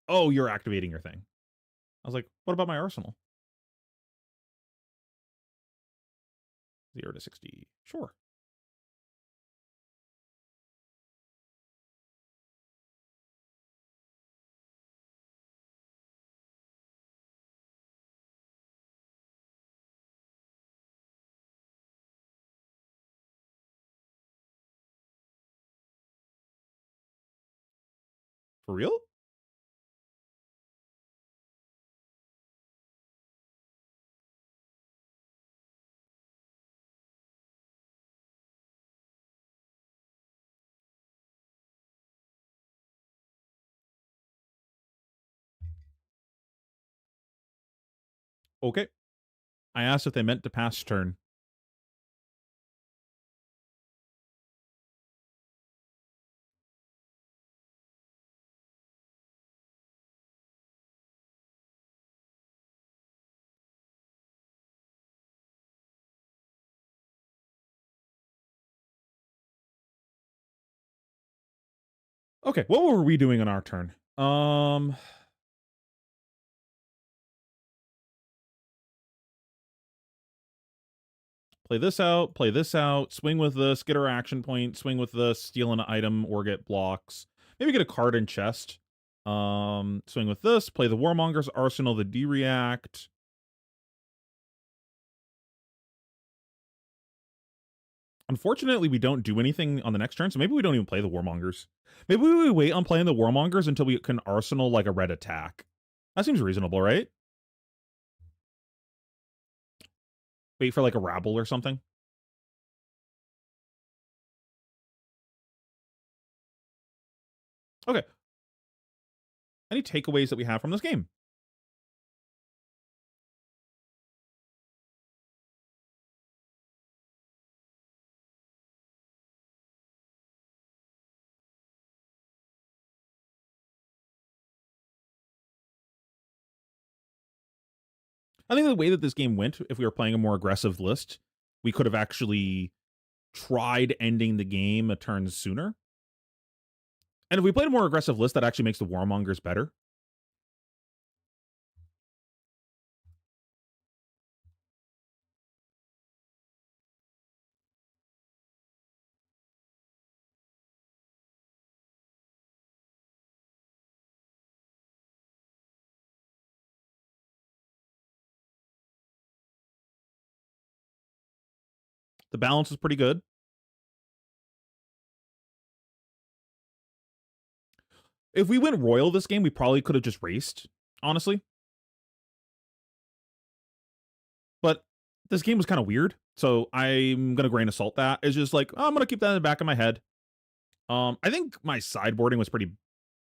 Oh, you're activating your thing. I was like, what about my arsenal? 0 to 60. Sure. For real? Okay. I asked if they meant to pass turn. Okay, what were we doing on our turn? Play this out, swing with this, get our action point, swing with this, steal an item or get blocks. Maybe get a card in chest. Swing with this, play the Warmonger's Arsenal, the D-React. Unfortunately, we don't do anything on the next turn, so maybe we don't even play the Warmongers. Maybe we wait on playing the Warmongers until we can Arsenal like a red attack. That seems reasonable, right? Wait for like a Rabble or something. Okay. Any takeaways that we have from this game? I think the way that this game went, if we were playing a more aggressive list, we could have actually tried ending the game a turn sooner. And if we played a more aggressive list, that actually makes the Warmongers better. The balance is pretty good. If we went Royal this game, we probably could have just raced, honestly. But this game was kind of weird. So I'm gonna grain of salt that. It's just like, oh, I'm gonna keep that in the back of my head. I think my sideboarding was pretty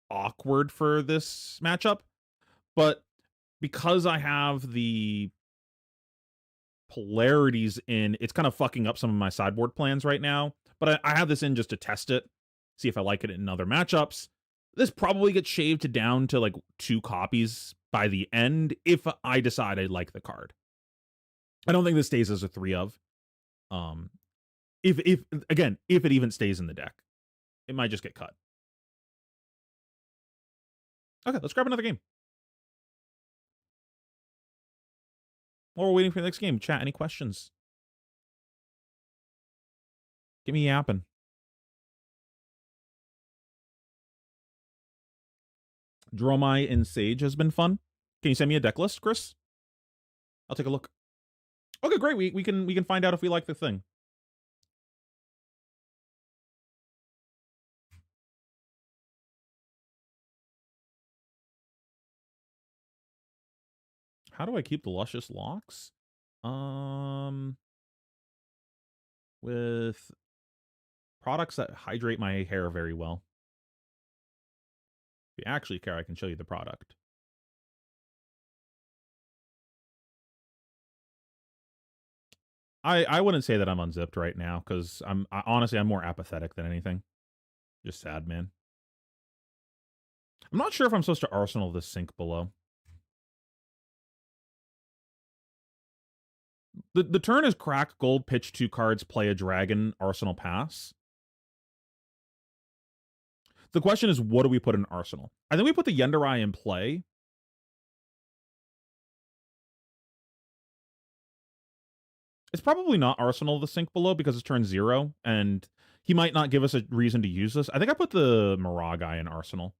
awkward for this matchup, but because I have the polarities in, it's kind of fucking up some of my sideboard plans right now. But I have this in just to test it, see if I like it in other matchups. This probably gets shaved down to like 2 copies by the end if I decide I like the card. I don't think this stays as a 3 of. Um, if again, if it even stays in the deck, it might just get cut. Okay, let's grab another game. While we're waiting for the next game, chat, any questions? Get me yapping. Dromai and Sage has been fun. Can you send me a deck list, Chris? I'll take a look. Okay, great. We can find out if we like the thing. How do I keep the luscious locks? With products that hydrate my hair very well. If you actually care, I can show you the product. I wouldn't say that I'm unzipped right now because honestly I'm more apathetic than anything. Just sad, man. I'm not sure if I'm supposed to arsenal this sink below. The turn is crack gold, pitch 2 cards, play a dragon, arsenal pass. The question is, what do we put in arsenal? I think we put the Yenderai in play. It's probably not arsenal the sink below because it's turn 0, and he might not give us a reason to use this. I think I put the Miragai in arsenal.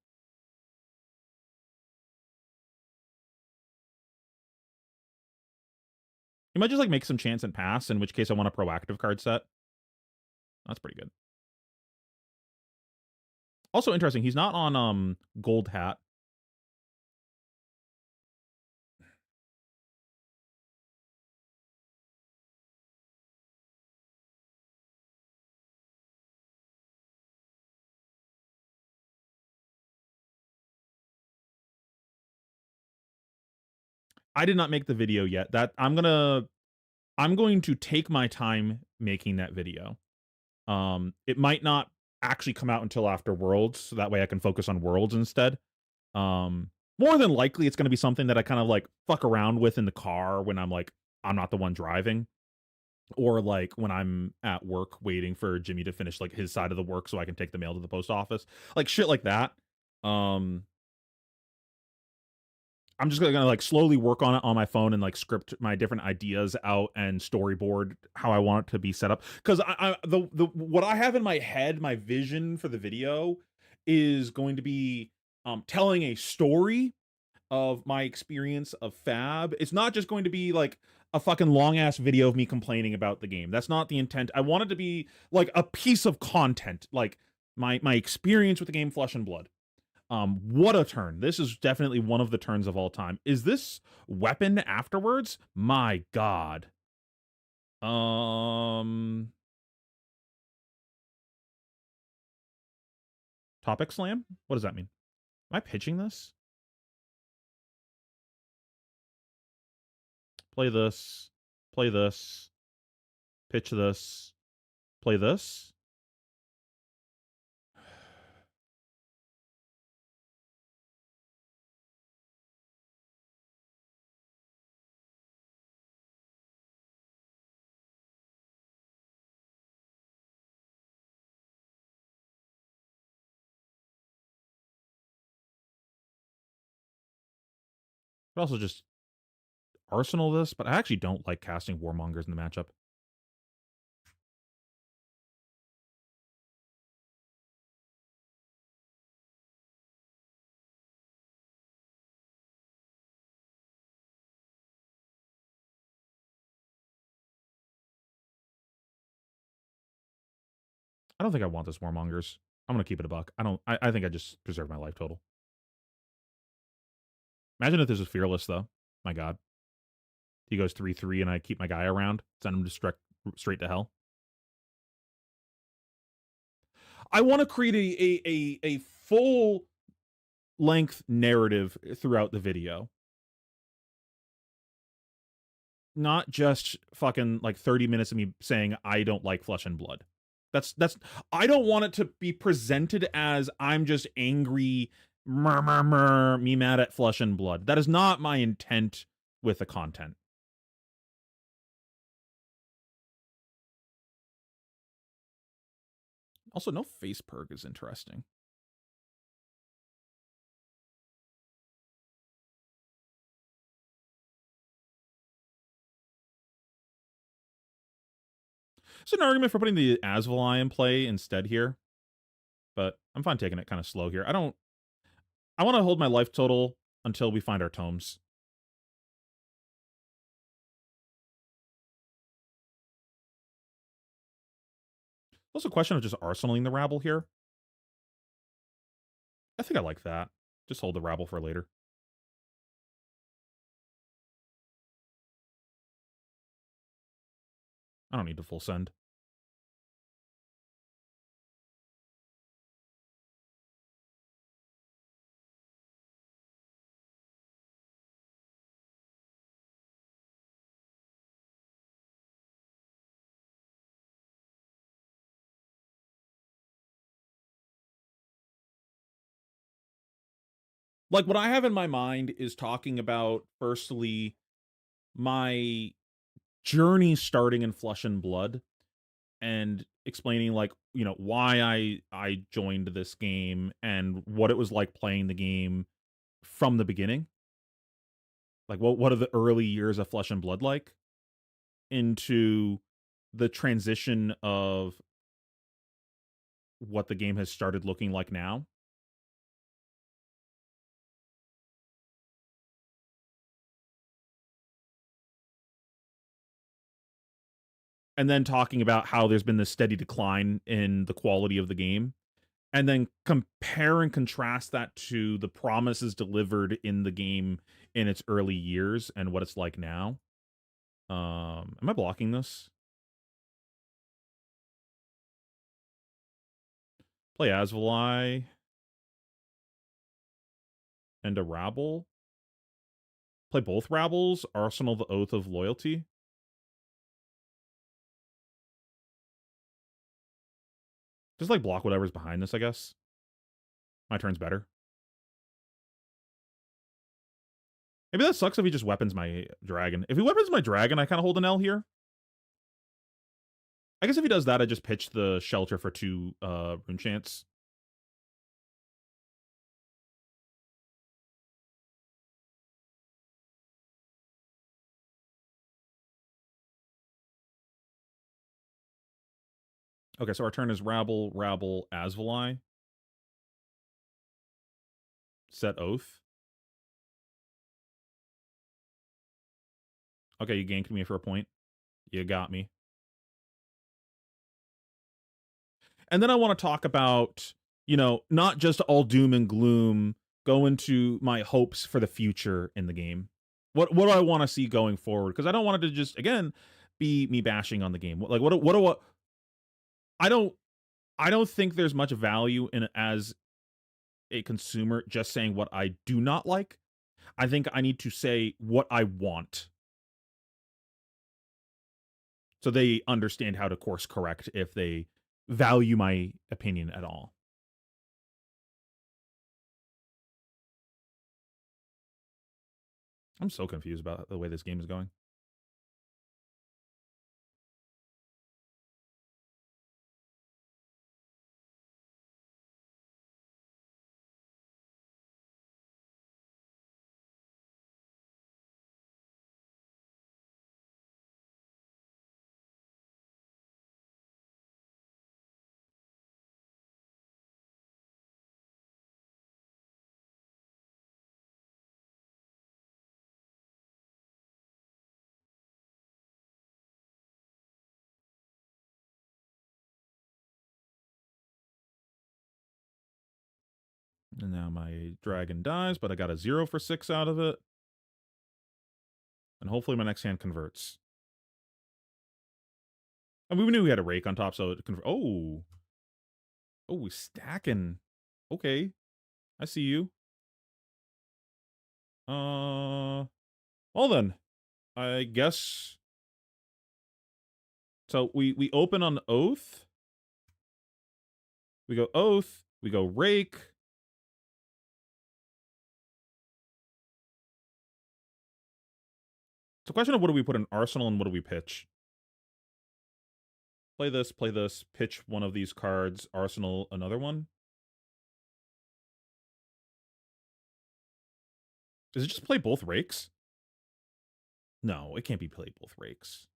He might just like make some chance and pass, in which case I want a proactive card set. That's pretty good. Also interesting, he's not on Gold Hat. I did not make the video yet. That I'm going to take my time making that video. It might not actually come out until after Worlds, so that way I can focus on Worlds instead. More than likely, it's going to be something that I kind of like fuck around with in the car when I'm like, I'm not the one driving, or like when I'm at work waiting for Jimmy to finish like his side of the work so I can take the mail to the post office, like shit like that. I'm just gonna like slowly work on it on my phone and like script my different ideas out and storyboard how I want it to be set up. Because the what I have in my head, my vision for the video is going to be telling a story of my experience of Fab. It's not just going to be like a fucking long ass video of me complaining about the game. That's not the intent. I want it to be like a piece of content, like my experience with the game Flesh and Blood. What a turn. This is definitely one of the turns of all time. Is this weapon afterwards? My god. Topic slam? What does that mean? Am I pitching this? Play this. Play this. Pitch this. Play this. But also just arsenal this, but I actually don't like casting Warmongers in the matchup. I don't think I want this Warmongers. I'm gonna keep it a buck. I think I just preserved my life total. Imagine if this is fearless though. My god. He goes 3/3 and I keep my guy around. Send him to straight to hell. I want to create a full length narrative throughout the video, not just fucking like 30 minutes of me saying I don't like Flesh and Blood. That's I don't want it to be presented as I'm just angry, me mad at Flesh and Blood. That is not my intent with the content. Also, no face perk is interesting. It's an argument for putting the Asvali in play instead here, but I'm fine taking it kind of slow here. I want to hold my life total until we find our tomes. Also a question of just arsenaling the rabble here. I think I like that. Just hold the rabble for later. I don't need to full send. Like, what I have in my mind is talking about, firstly, my journey starting in Flesh and Blood and explaining, like, you know, why I joined this game and what it was like playing the game from the beginning. Like, what are the early years of Flesh and Blood like, into the transition of what the game has started looking like now. And then talking about how there's been this steady decline in the quality of the game, and then compare and contrast that to the promises delivered in the game in its early years and what it's like now. Am I blocking this? Play Asvali and a Rabble. Play both Rabbles. Arsenal the Oath of Loyalty. Just like block whatever's behind this, I guess. My turn's better. Maybe that sucks if he just weapons my dragon. If he weapons my dragon, I kind of hold an L here. I guess if he does that, I just pitch the shelter for 2 rune chance. Okay, so our turn is Rabble, Rabble, Asvali. Set Oath. Okay, you ganked me for a point. You got me. And then I want to talk about, you know, not just all doom and gloom, go into my hopes for the future in the game. What do I want to see going forward? Because I don't want it to just, again, be me bashing on the game. Like, what I don't think there's much value in it as a consumer just saying what I do not like. I think I need to say what I want, so they understand how to course correct if they value my opinion at all. I'm so confused about the way this game is going. And now my dragon dies, but I got a 0 for 6 out of it. And hopefully my next hand converts. I mean, we knew we had a rake on top, so it oh, stacking. Okay, I see you. Well then, I guess. So we open on Oath. We go Oath. We go Rake. It's a question of what do we put in Arsenal and what do we pitch. Play this, pitch one of these cards, Arsenal another one. Does it just play both Rakes? No, it can't be played both Rakes.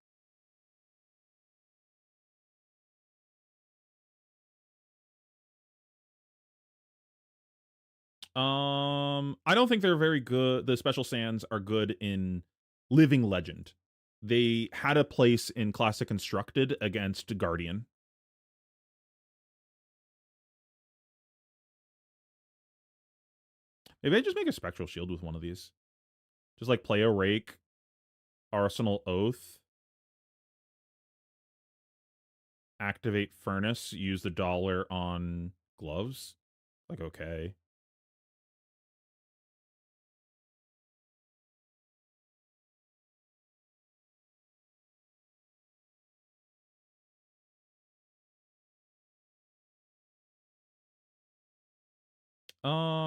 I don't think they're very good. The special sands are good in Living Legend. They had a place in Classic Constructed against Guardian. Maybe I just make a Spectral Shield with one of these. Just like play a Rake, Arsenal Oath, activate Furnace, use the dollar on gloves. Like, okay.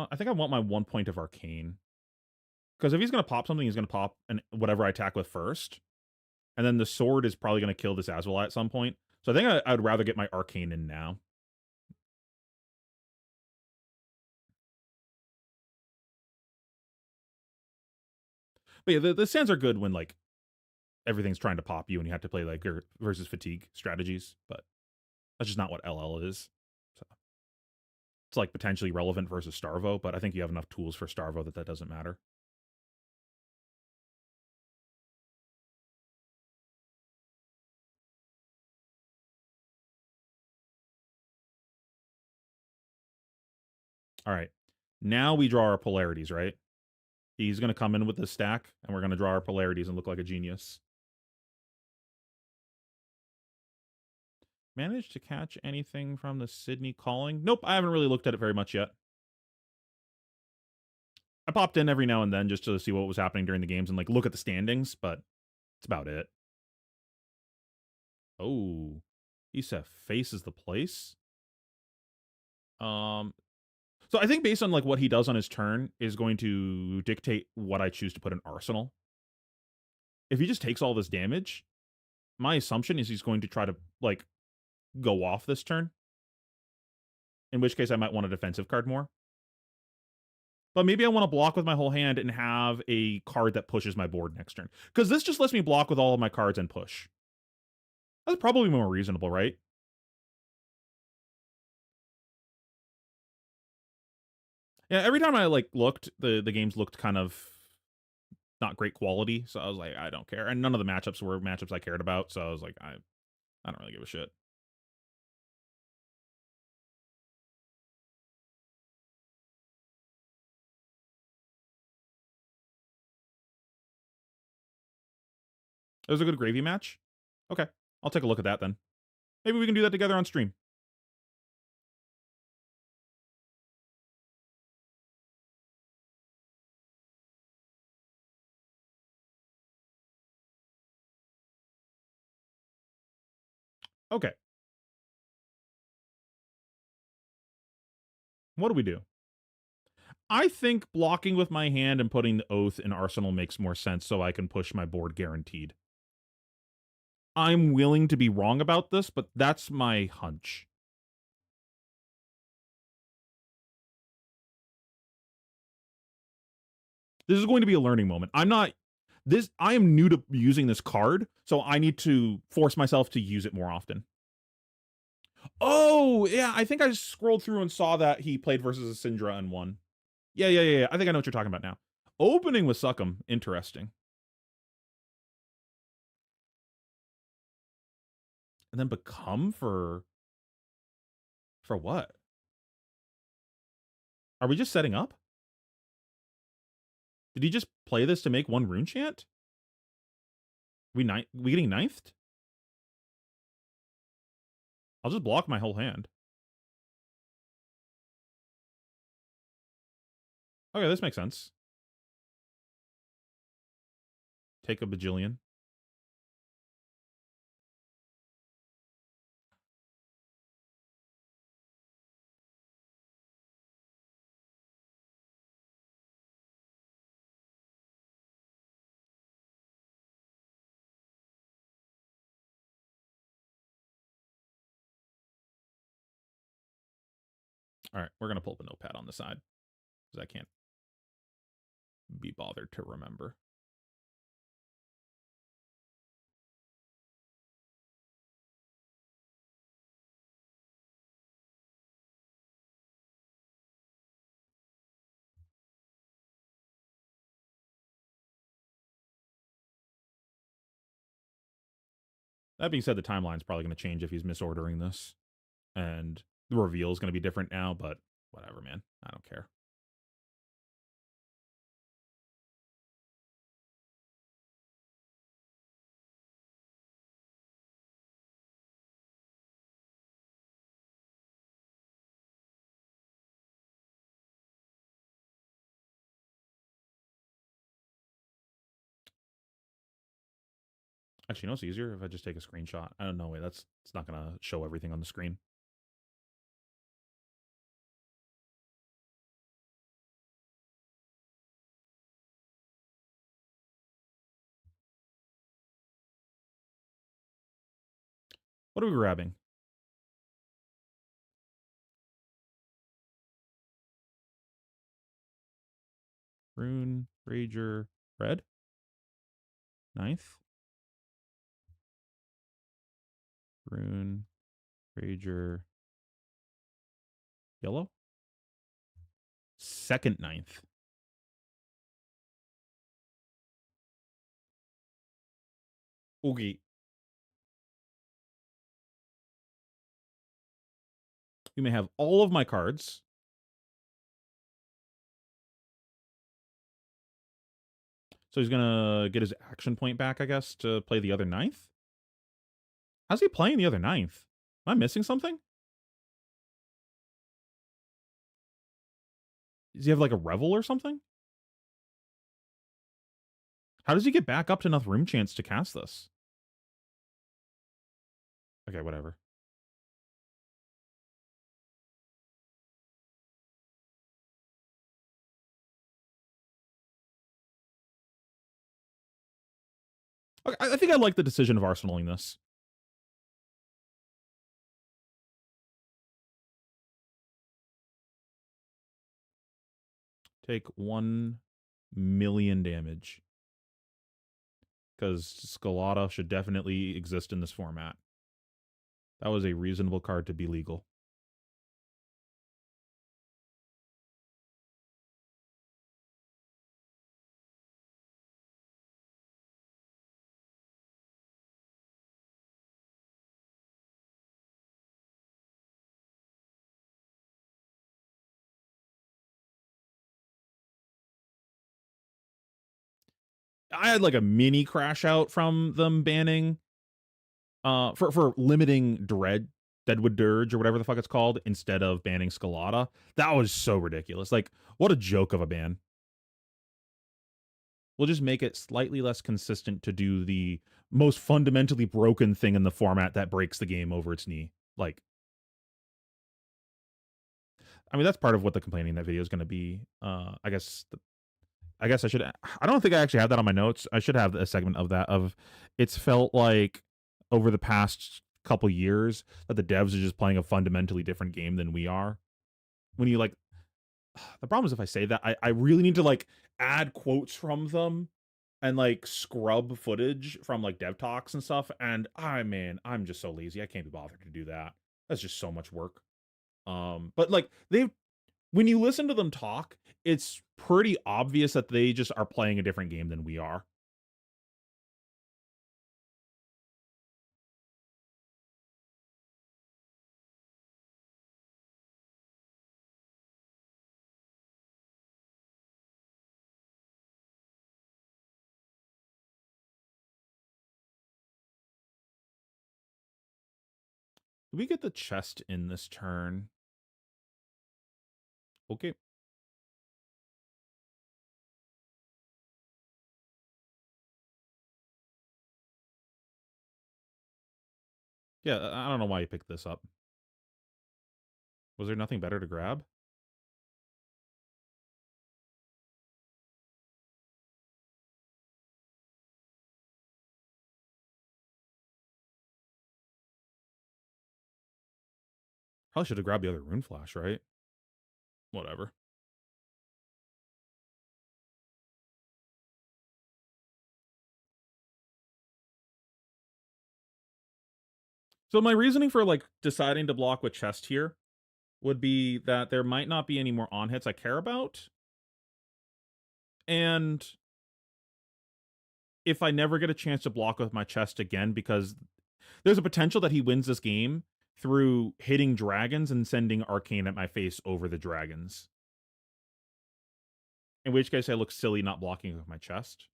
I think I want my 1 point of Arcane. Because if he's going to pop something, he's going to pop whatever I attack with first. And then the sword is probably going to kill this Azrael at some point. So I think I'd rather get my Arcane in now. But yeah, the sands are good when, like, everything's trying to pop you and you have to play, like, versus fatigue strategies. But that's just not what LL is. So it's, like, potentially relevant versus Starvo, but I think you have enough tools for Starvo that doesn't matter. All right. Now we draw our polarities, right? He's going to come in with this stack, and we're going to draw our polarities and look like a genius. Managed to catch anything from the Sydney calling? Nope, I haven't really looked at it very much yet. I popped in every now and then just to see what was happening during the games and, like, look at the standings, but that's about it. Oh, Isef faces the place. So I think based on, like, what he does on his turn is going to dictate what I choose to put in Arsenal. If he just takes all this damage, my assumption is he's going to try to, like, go off this turn. In which case I might want a defensive card more. But maybe I want to block with my whole hand and have a card that pushes my board next turn. Because this just lets me block with all of my cards and push. That's probably more reasonable, right? Yeah, every time I, like, looked, the games looked kind of not great quality, so I was like, I don't care. And none of the matchups were matchups I cared about, so I was like, I don't really give a shit. It was a good gravy match? Okay, I'll take a look at that then. Maybe we can do that together on stream. Okay. What do we do? I think blocking with my hand and putting the Oath in Arsenal makes more sense so I can push my board guaranteed. I'm willing to be wrong about this, but that's my hunch. This is going to be a learning moment. I am new to using this card, so I need to force myself to use it more often. Oh, yeah, I think I scrolled through and saw that he played versus a Syndra and won. Yeah. I think I know what you're talking about now. Opening with Succum, interesting. And then become for what? Are we just setting up? Did he just play this to make one rune chant? We getting ninth? I'll just block my whole hand. Okay, this makes sense. Take a bajillion. All right, we're going to pull up a notepad on the side because I can't be bothered to remember. That being said, the timeline's probably going to change if he's misordering this. And the reveal is going to be different now, but whatever, man. I don't care. Actually, you know what's easier? If I just take a screenshot. I don't know. Wait, it's not going to show everything on the screen. What are we grabbing? Rune, Rager, red? Ninth? Rune, Rager, yellow? Second ninth. Okay. You may have all of my cards. So he's gonna get his action point back, I guess, to play the other ninth? How's he playing the other ninth? Am I missing something? Does he have like a revel or something? How does he get back up to enough room chance to cast this? Okay, whatever. Okay, I think I like the decision of arsenaling this. Take 1 million damage. Because Scalata should definitely exist in this format. That was a reasonable card to be legal. I had like a mini crash out from them banning for limiting Deadwood Dirge or whatever the fuck it's called instead of banning Scalata. That was so ridiculous. Like, what a joke of a ban. We'll just make it slightly less consistent to do the most fundamentally broken thing in the format that breaks the game over its knee. Like, I mean, that's part of what the complaining in that video is going to be. I guess I should. I don't think I actually have that on my notes. I should have a segment of that. Of it's felt like over the past couple years that the devs are just playing a fundamentally different game than we are. When you like, the problem is if I say that, I really need to like add quotes from them and like scrub footage from like dev talks and stuff. And man, I'm just so lazy. I can't be bothered to do that. That's just so much work. But like when you listen to them talk, it's pretty obvious that they just are playing a different game than we are. Do we get the chest in this turn? Okay. Yeah, I don't know why you picked this up. Was there nothing better to grab? Probably should have grabbed the other rune flash, right? Whatever. So my reasoning for like deciding to block with chest here would be that there might not be any more on hits I care about. And if I never get a chance to block with my chest again, because there's a potential that he wins this game through hitting dragons and sending arcane at my face over the dragons. In which case I look silly not blocking with my chest.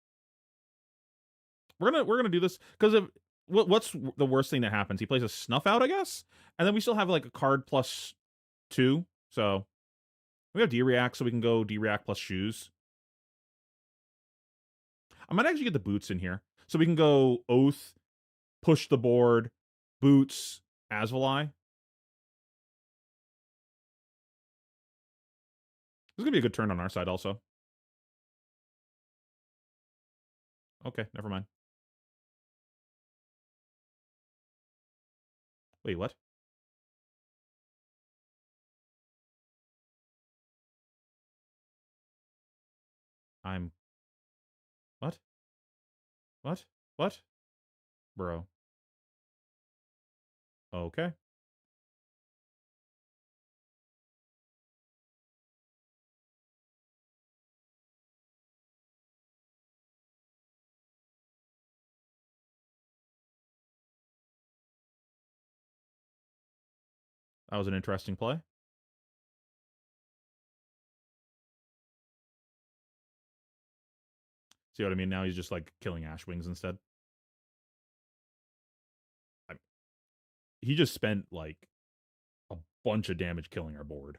We're gonna do this because of what's the worst thing that happens? He plays a snuff out, I guess, and then we still have like a card +2. So we have D-React, so we can go D-React plus shoes. I might actually get the boots in here, so we can go Oath, push the board, boots, Asvali. This is gonna be a good turn on our side, also. Okay, never mind. Wait, what? I'm what? What? What? Bro. Okay. That was an interesting play. See what I mean? Now he's just like killing Ashwings instead. I, he just spent like a bunch of damage killing our board.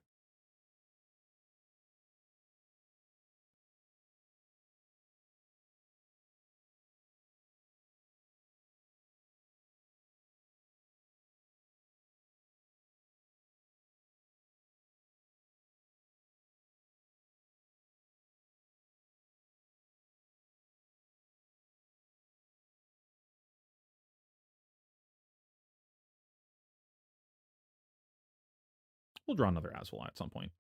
We'll draw another Aswell at some point.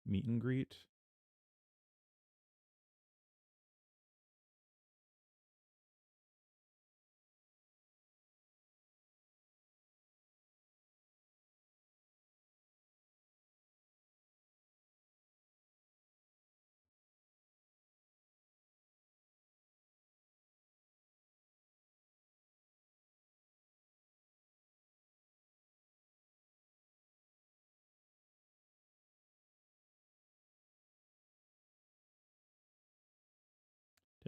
Meet and greet.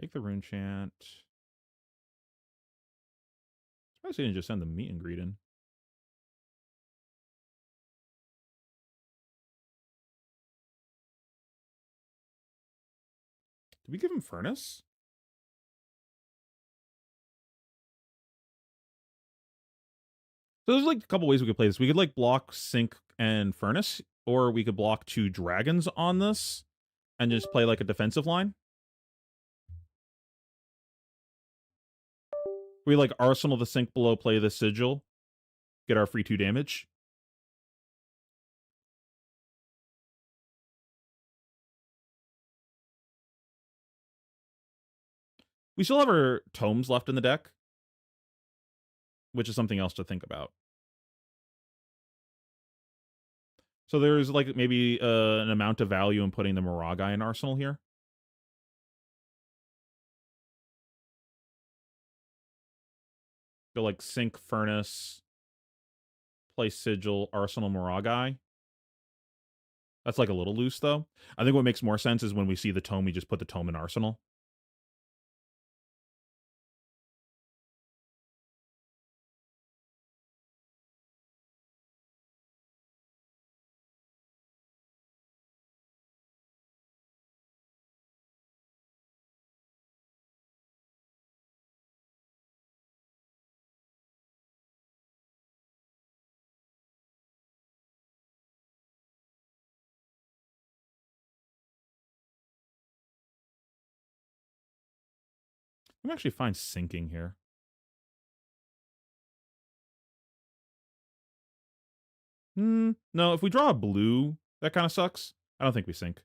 Take the rune chant. Surprised he didn't just send the meet and greet in. Did we give him Furnace? So there's like a couple ways we could play this. We could like block Sync and Furnace, or we could block 2 dragons on this and just play like a defensive line. We like Arsenal the Sync below, play the Sigil, get our free 2 damage. We still have our tomes left in the deck, which is something else to think about. So there's like maybe an amount of value in putting the Moragai in Arsenal here. Go like Sync Furnace. Play Sigil, Arsenal, Moragai. That's like a little loose, though. I think what makes more sense is when we see the tome, we just put the tome in Arsenal. I'm actually fine sinking here. No, if we draw a blue, that kind of sucks. I don't think we sink.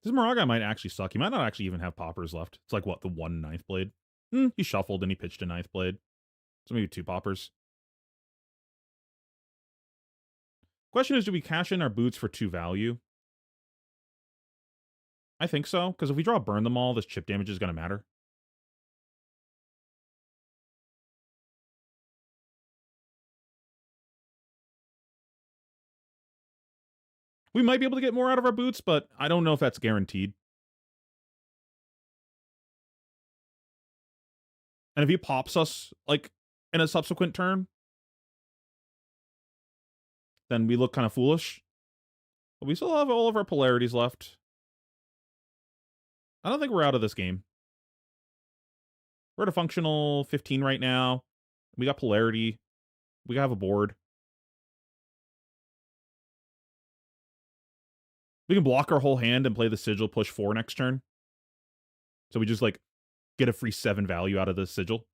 This Moraga might actually suck. He might not actually even have poppers left. It's like, what, the 1 ninth blade? He shuffled and he pitched a ninth blade. So maybe 2 poppers. Question is, do we cash in our boots for 2 value? I think so, because if we draw Burn Them All, this chip damage is going to matter. We might be able to get more out of our boots, but I don't know if that's guaranteed. And if he pops us, like, in a subsequent turn, then we look kind of foolish. But we still have all of our polarities left. I don't think we're out of this game. We're at a functional 15 right now. We got polarity. We have a board. We can block our whole hand and play the Sigil push 4 next turn. So we just, like, get a free 7 value out of the Sigil.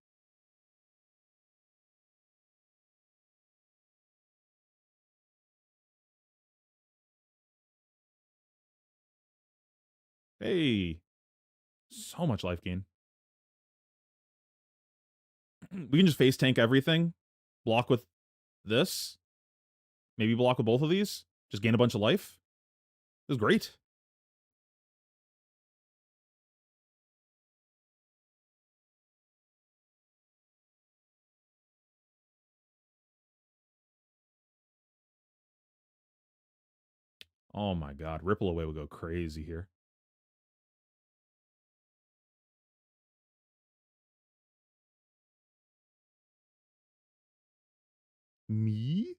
Hey. So much life gain. We can just face tank everything. Block with this. Maybe block with both of these. Just gain a bunch of life. This is great. Oh my god. Ripple Away would go crazy here. Me?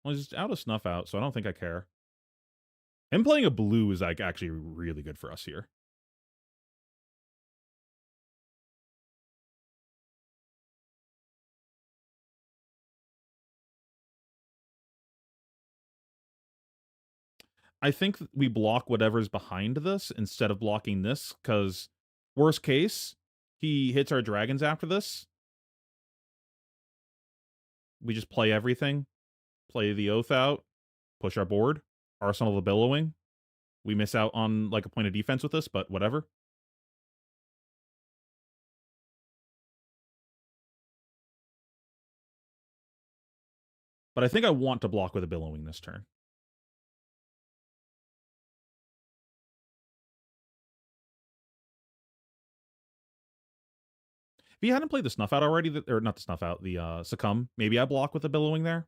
Well, he's just out of Snuff Out, so I don't think I care. Him playing a blue is, like, actually really good for us here. I think we block whatever's behind this instead of blocking this, because worst case, he hits our dragons after this. We just play everything. Play the Oath out. Push our board. Arsenal of the Billowing. We miss out on, like, a point of defense with this, but whatever. But I think I want to block with a Billowing this turn. If he hadn't played the Snuff Out already, or not the Snuff Out, the Succumb, maybe I block with a Billowing there.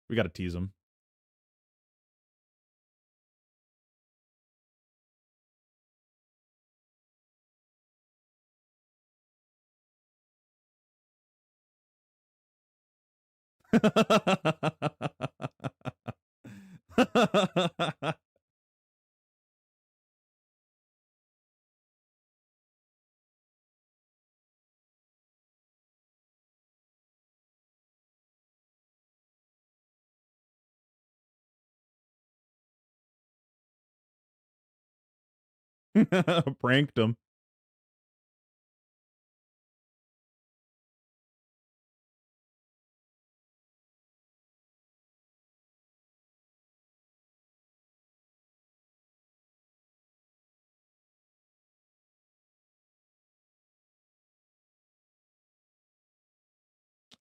We got to tease him. Pranked him.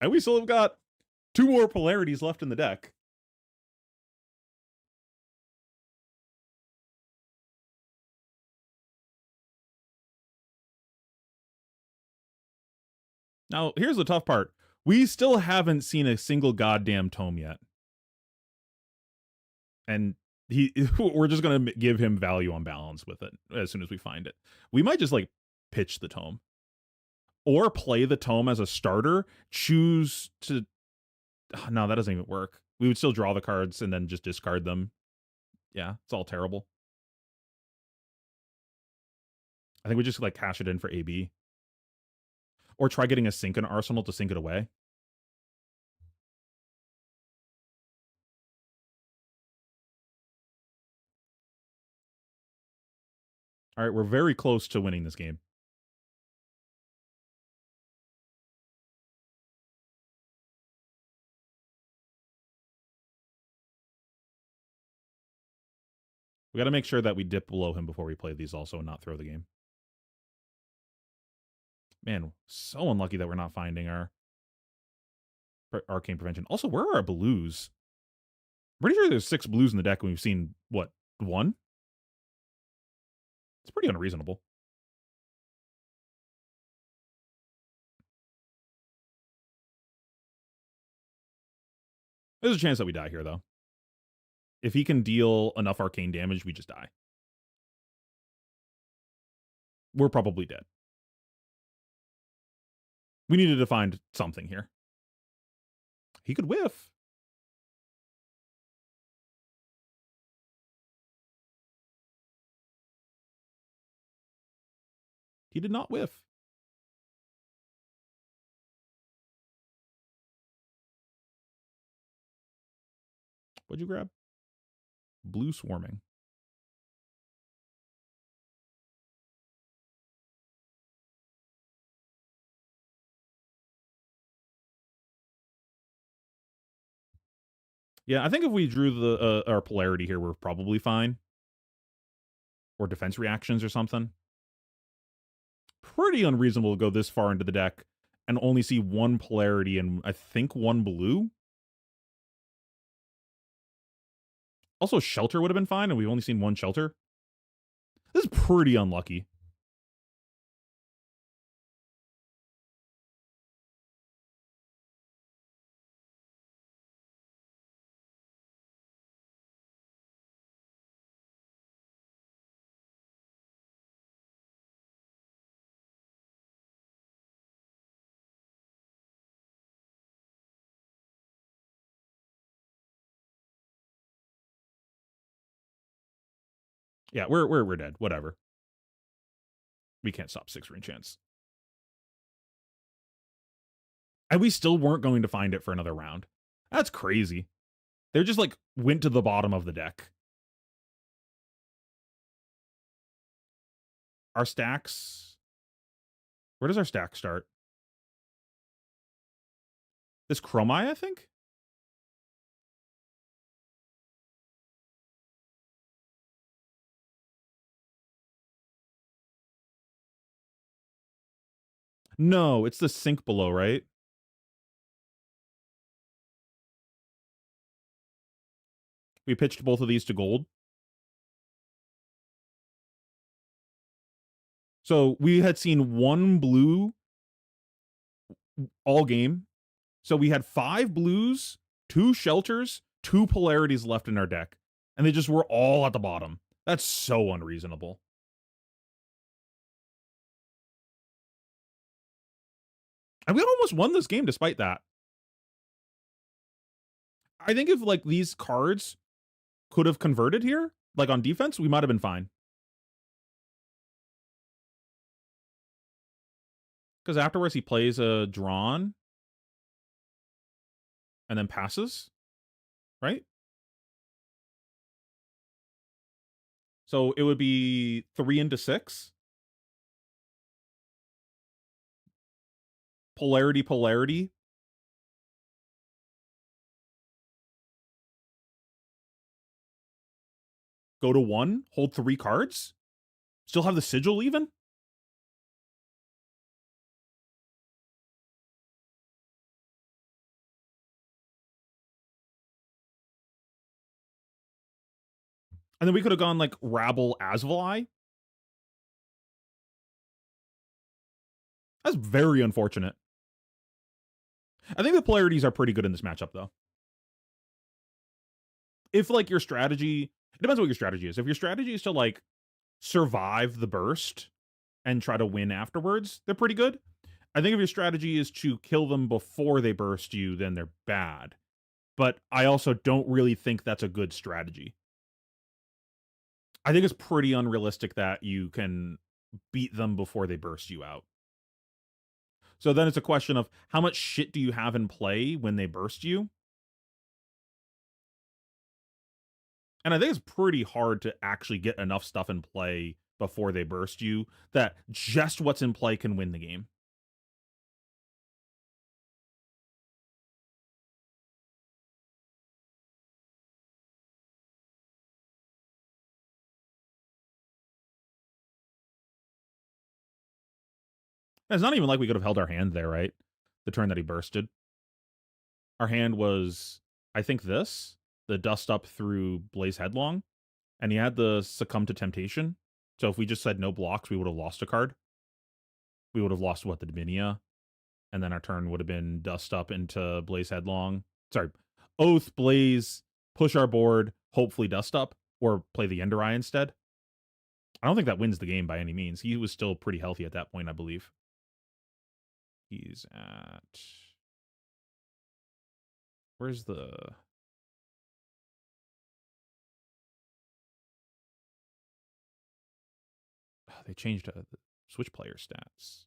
And we still have got 2 more polarities left in the deck. Now, here's the tough part. We still haven't seen a single goddamn tome yet. And we're just going to give him value on balance with it as soon as we find it. We might just like pitch the tome or play the tome as a starter, choose to no, that doesn't even work. We would still draw the cards and then just discard them. Yeah, it's all terrible. I think we just like cash it in for AB. Or try getting a sink in Arsenal to sink it away. All right, we're very close to winning this game. We got to make sure that we dip below him before we play these also and not throw the game. Man, so unlucky that we're not finding our arcane prevention. Also, where are our blues? I'm pretty sure there's 6 blues in the deck and we've seen, what, 1? It's pretty unreasonable. There's a chance that we die here, though. If he can deal enough arcane damage, we just die. We're probably dead. We needed to find something here. He could whiff. He did not whiff. What'd you grab? Blue Swarming. Yeah, I think if we drew the our polarity here, we're probably fine. Or defense reactions or something. Pretty unreasonable to go this far into the deck and only see 1 polarity and I think 1 blue. Also, Shelter would have been fine, and we've only seen 1 Shelter. This is pretty unlucky. Yeah, we're dead. Whatever. We can't stop 6 Reenchants. And we still weren't going to find it for another round. That's crazy. They just like went to the bottom of the deck. Our stacks. Where does our stack start? This Chromai, I think? No, it's the sink below, right? We pitched both of these to gold. So we had seen 1 blue all game. So we had 5 blues, 2 shelters, 2 polarities left in our deck. And they just were all at the bottom. That's so unreasonable. And we almost won this game despite that. I think if like these cards could have converted here, like on defense, we might have been fine. Because afterwards he plays a drawn and then passes, right? So it would be 3 into 6. Polarity, polarity. Go to 1, hold 3 cards. Still have the sigil even? And then we could have gone like Rabble Asvali. That's very unfortunate. I think the polarities are pretty good in this matchup, though. If like your strategy, it depends on what your strategy is. If your strategy is to like survive the burst and try to win afterwards, they're pretty good. I think if your strategy is to kill them before they burst you, then they're bad. But I also don't really think that's a good strategy. I think it's pretty unrealistic that you can beat them before they burst you out. So then it's a question of how much shit do you have in play when they burst you? And I think it's pretty hard to actually get enough stuff in play before they burst you that just what's in play can win the game. And it's not even like we could have held our hand there, right? The turn that he bursted. Our hand was, I think, the dust up through Blaze Headlong, and he had the succumb to temptation. So if we just said no blocks, we would have lost a card. We would have lost what, the Dominia, and then our turn would have been dust up into Blaze Headlong. Sorry, Oath, Blaze, push our board, hopefully dust up, or play the Enderai instead. I don't think that wins the game by any means. He was still pretty healthy at that point, I believe. He's at... Where's the... Oh, they changed the Switch player stats.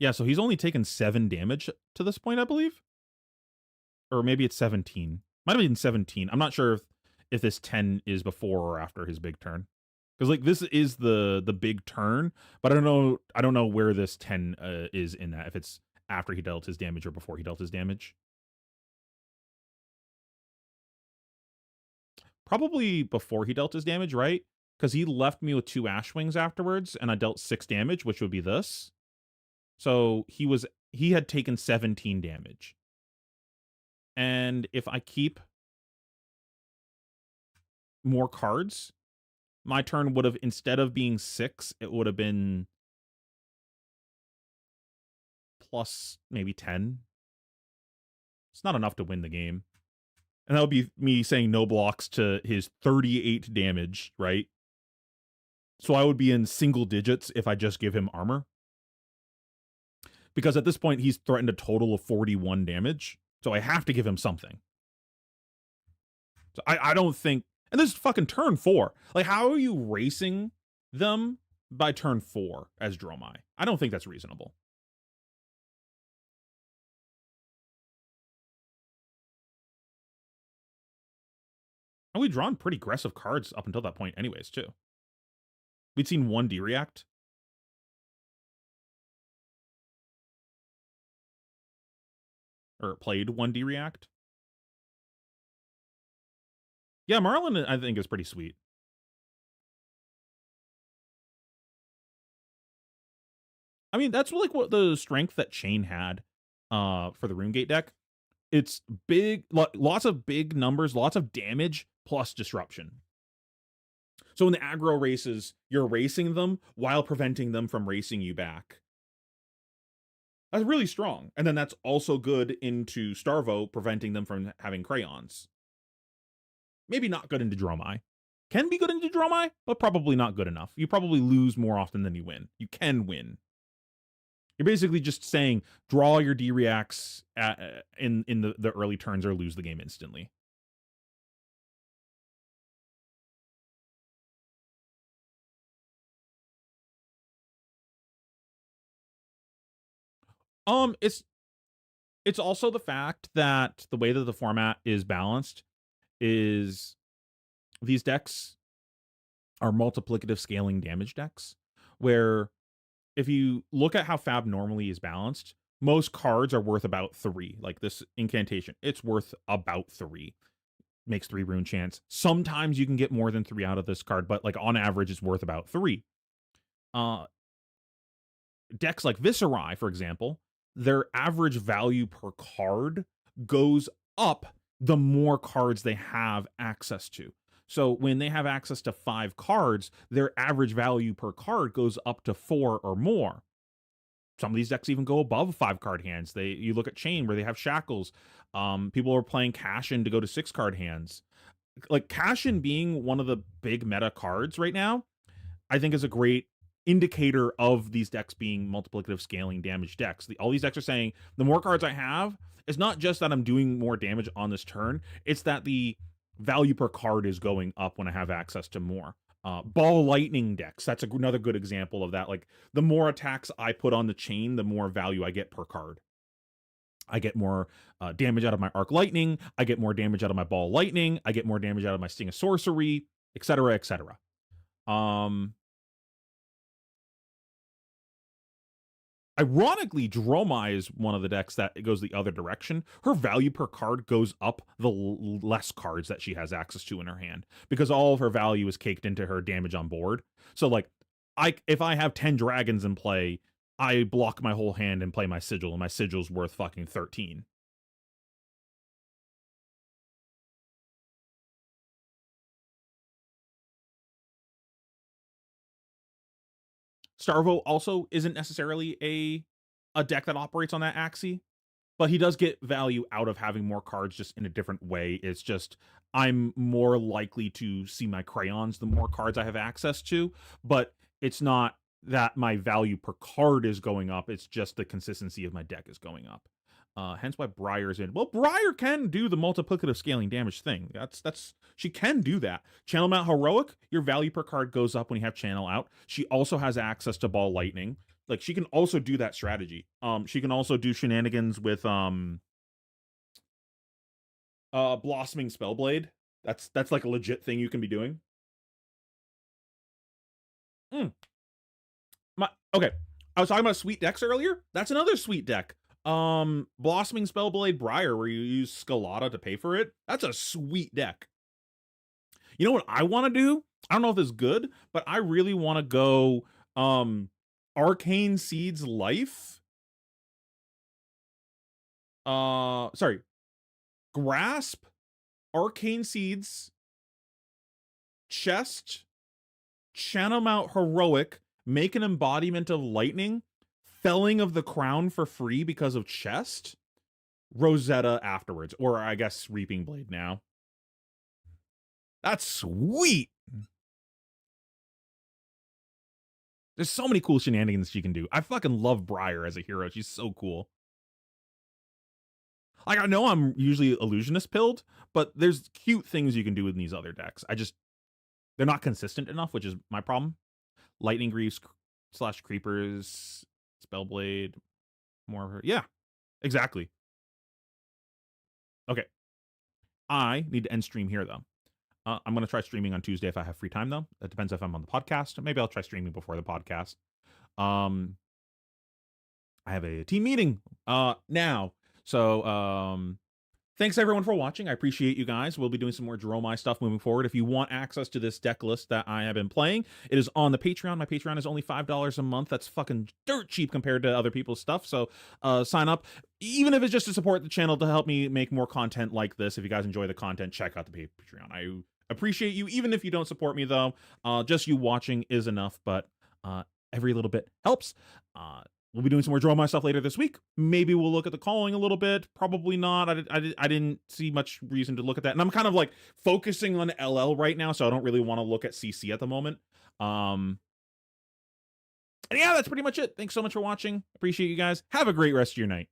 Yeah, so he's only taken 7 damage to this point, I believe. Or maybe it's 17. Might have been 17. I'm not sure if this 10 is before or after his big turn. Because like this is the big turn, but I don't know where this 10 is in that. If it's after he dealt his damage or before he dealt his damage. Probably before he dealt his damage, right? Because he left me with 2 Ashwings afterwards, and I dealt 6 damage, which would be this. So he had taken 17 damage. And if I keep more cards, my turn would have, instead of being 6, it would have been plus maybe 10. It's not enough to win the game. And that would be me saying no blocks to his 38 damage, right? So I would be in single digits if I just give him armor. Because at this point, he's threatened a total of 41 damage. So I have to give him something. So I don't think... And this is fucking turn 4. Like, how are you racing them by turn 4 as Dromai? I don't think that's reasonable. And we'd drawn pretty aggressive cards up until that point anyways, too. We'd seen 1 D-React. Or played 1 D-React. Yeah, Marlin, I think, is pretty sweet. I mean, that's like what the strength that Chain had for the RuneGate deck. It's big, lots of big numbers, lots of damage, plus disruption. So in the aggro races, you're racing them while preventing them from racing you back. That's really strong. And then that's also good into Starvo, preventing them from having crayons. Maybe not good into Dromai. Can be good into Dromai, but probably not good enough. You probably lose more often than you win. You can win. You're basically just saying draw your D-Reacts in the early turns or lose the game instantly. It's also the fact that the way that the format is balanced is these decks are multiplicative scaling damage decks, where if you look at how Fab normally is balanced, most cards are worth about 3. Like this incantation, it's worth about 3. Makes 3 rune chance. Sometimes you can get more than 3 out of this card, but like on average, it's worth about 3. Decks like Viserai, for example, their average value per card goes up the more cards they have access to. So when they have access to 5 cards, their average value per card goes up to 4 or more. Some of these decks even go above 5 card hands. You look at Chain where they have Shackles. People are playing Cash In to go to 6 card hands. Like Cash In being one of the big meta cards right now, I think is a great indicator of these decks being multiplicative scaling damage decks. All these decks are saying the more cards I have, it's not just that I'm doing more damage on this turn, it's that the value per card is going up when I have access to more. Ball lightning decks, that's another good example of that. Like the more attacks I put on the chain, the more value I get per card. I get more damage out of my arc lightning, I get more damage out of my ball lightning, I get more damage out of my sting of sorcery, etc., etc. Ironically, Dromai is one of the decks that goes the other direction. Her value per card goes up the less cards that she has access to in her hand, because all of her value is caked into her damage on board. So like, if I have 10 dragons in play, I block my whole hand and play my sigil, and my sigil's worth fucking 13. Starvo also isn't necessarily a deck that operates on that axis, but he does get value out of having more cards just in a different way. It's just I'm more likely to see my crayons the more cards I have access to, but it's not that my value per card is going up. It's just the consistency of my deck is going up. Hence why Briar's in. Well, Briar can do the multiplicative scaling damage thing. That's she can do that. Channel Mount Heroic, your value per card goes up when you have Channel out. She also has access to Ball Lightning. Like she can also do that strategy. She can also do shenanigans with Blossoming Spellblade. That's like a legit thing you can be doing. Mm. Okay. I was talking about sweet decks earlier. That's another sweet deck. Blossoming Spellblade Briar, where you use Scalata to pay for it. That's a sweet deck. You know what I want to do? I don't know if it's good, but I really want to go Arcane Seeds Life. Sorry. Grasp, Arcane Seeds, Chest, Channel Mount Heroic, make an embodiment of lightning, Felling of the Crown for free because of Chest, Rosetta afterwards, or I guess Reaping Blade now. That's sweet. There's so many cool shenanigans she can do. I fucking love Briar as a hero. She's so cool. Like, I know I'm usually illusionist pilled, but there's cute things you can do with these other decks. They're not consistent enough, which is my problem. Lightning Greaves / Creepers, Spellblade, more of her. Yeah, exactly. Okay. I need to end stream here, though. I'm going to try streaming on Tuesday if I have free time, though. It depends if I'm on the podcast. Maybe I'll try streaming before the podcast. I have a team meeting now. So thanks everyone for watching. I appreciate you guys. We'll be doing some more Dromai stuff moving forward. If you want access to this deck list that I have been playing, it is on the Patreon. My Patreon is only $5 a month. That's fucking dirt cheap compared to other people's stuff. So sign up, even if it's just to support the channel to help me make more content like this. If you guys enjoy the content, check out the Patreon. I appreciate you, even if you don't support me, though. Just you watching is enough, but every little bit helps. We'll be doing some more Dromai stuff later this week. Maybe we'll look at the calling a little bit. Probably not. I didn't see much reason to look at that. And I'm kind of like focusing on LL right now, so I don't really want to look at CC at the moment. And yeah, that's pretty much it. Thanks so much for watching. Appreciate you guys. Have a great rest of your night.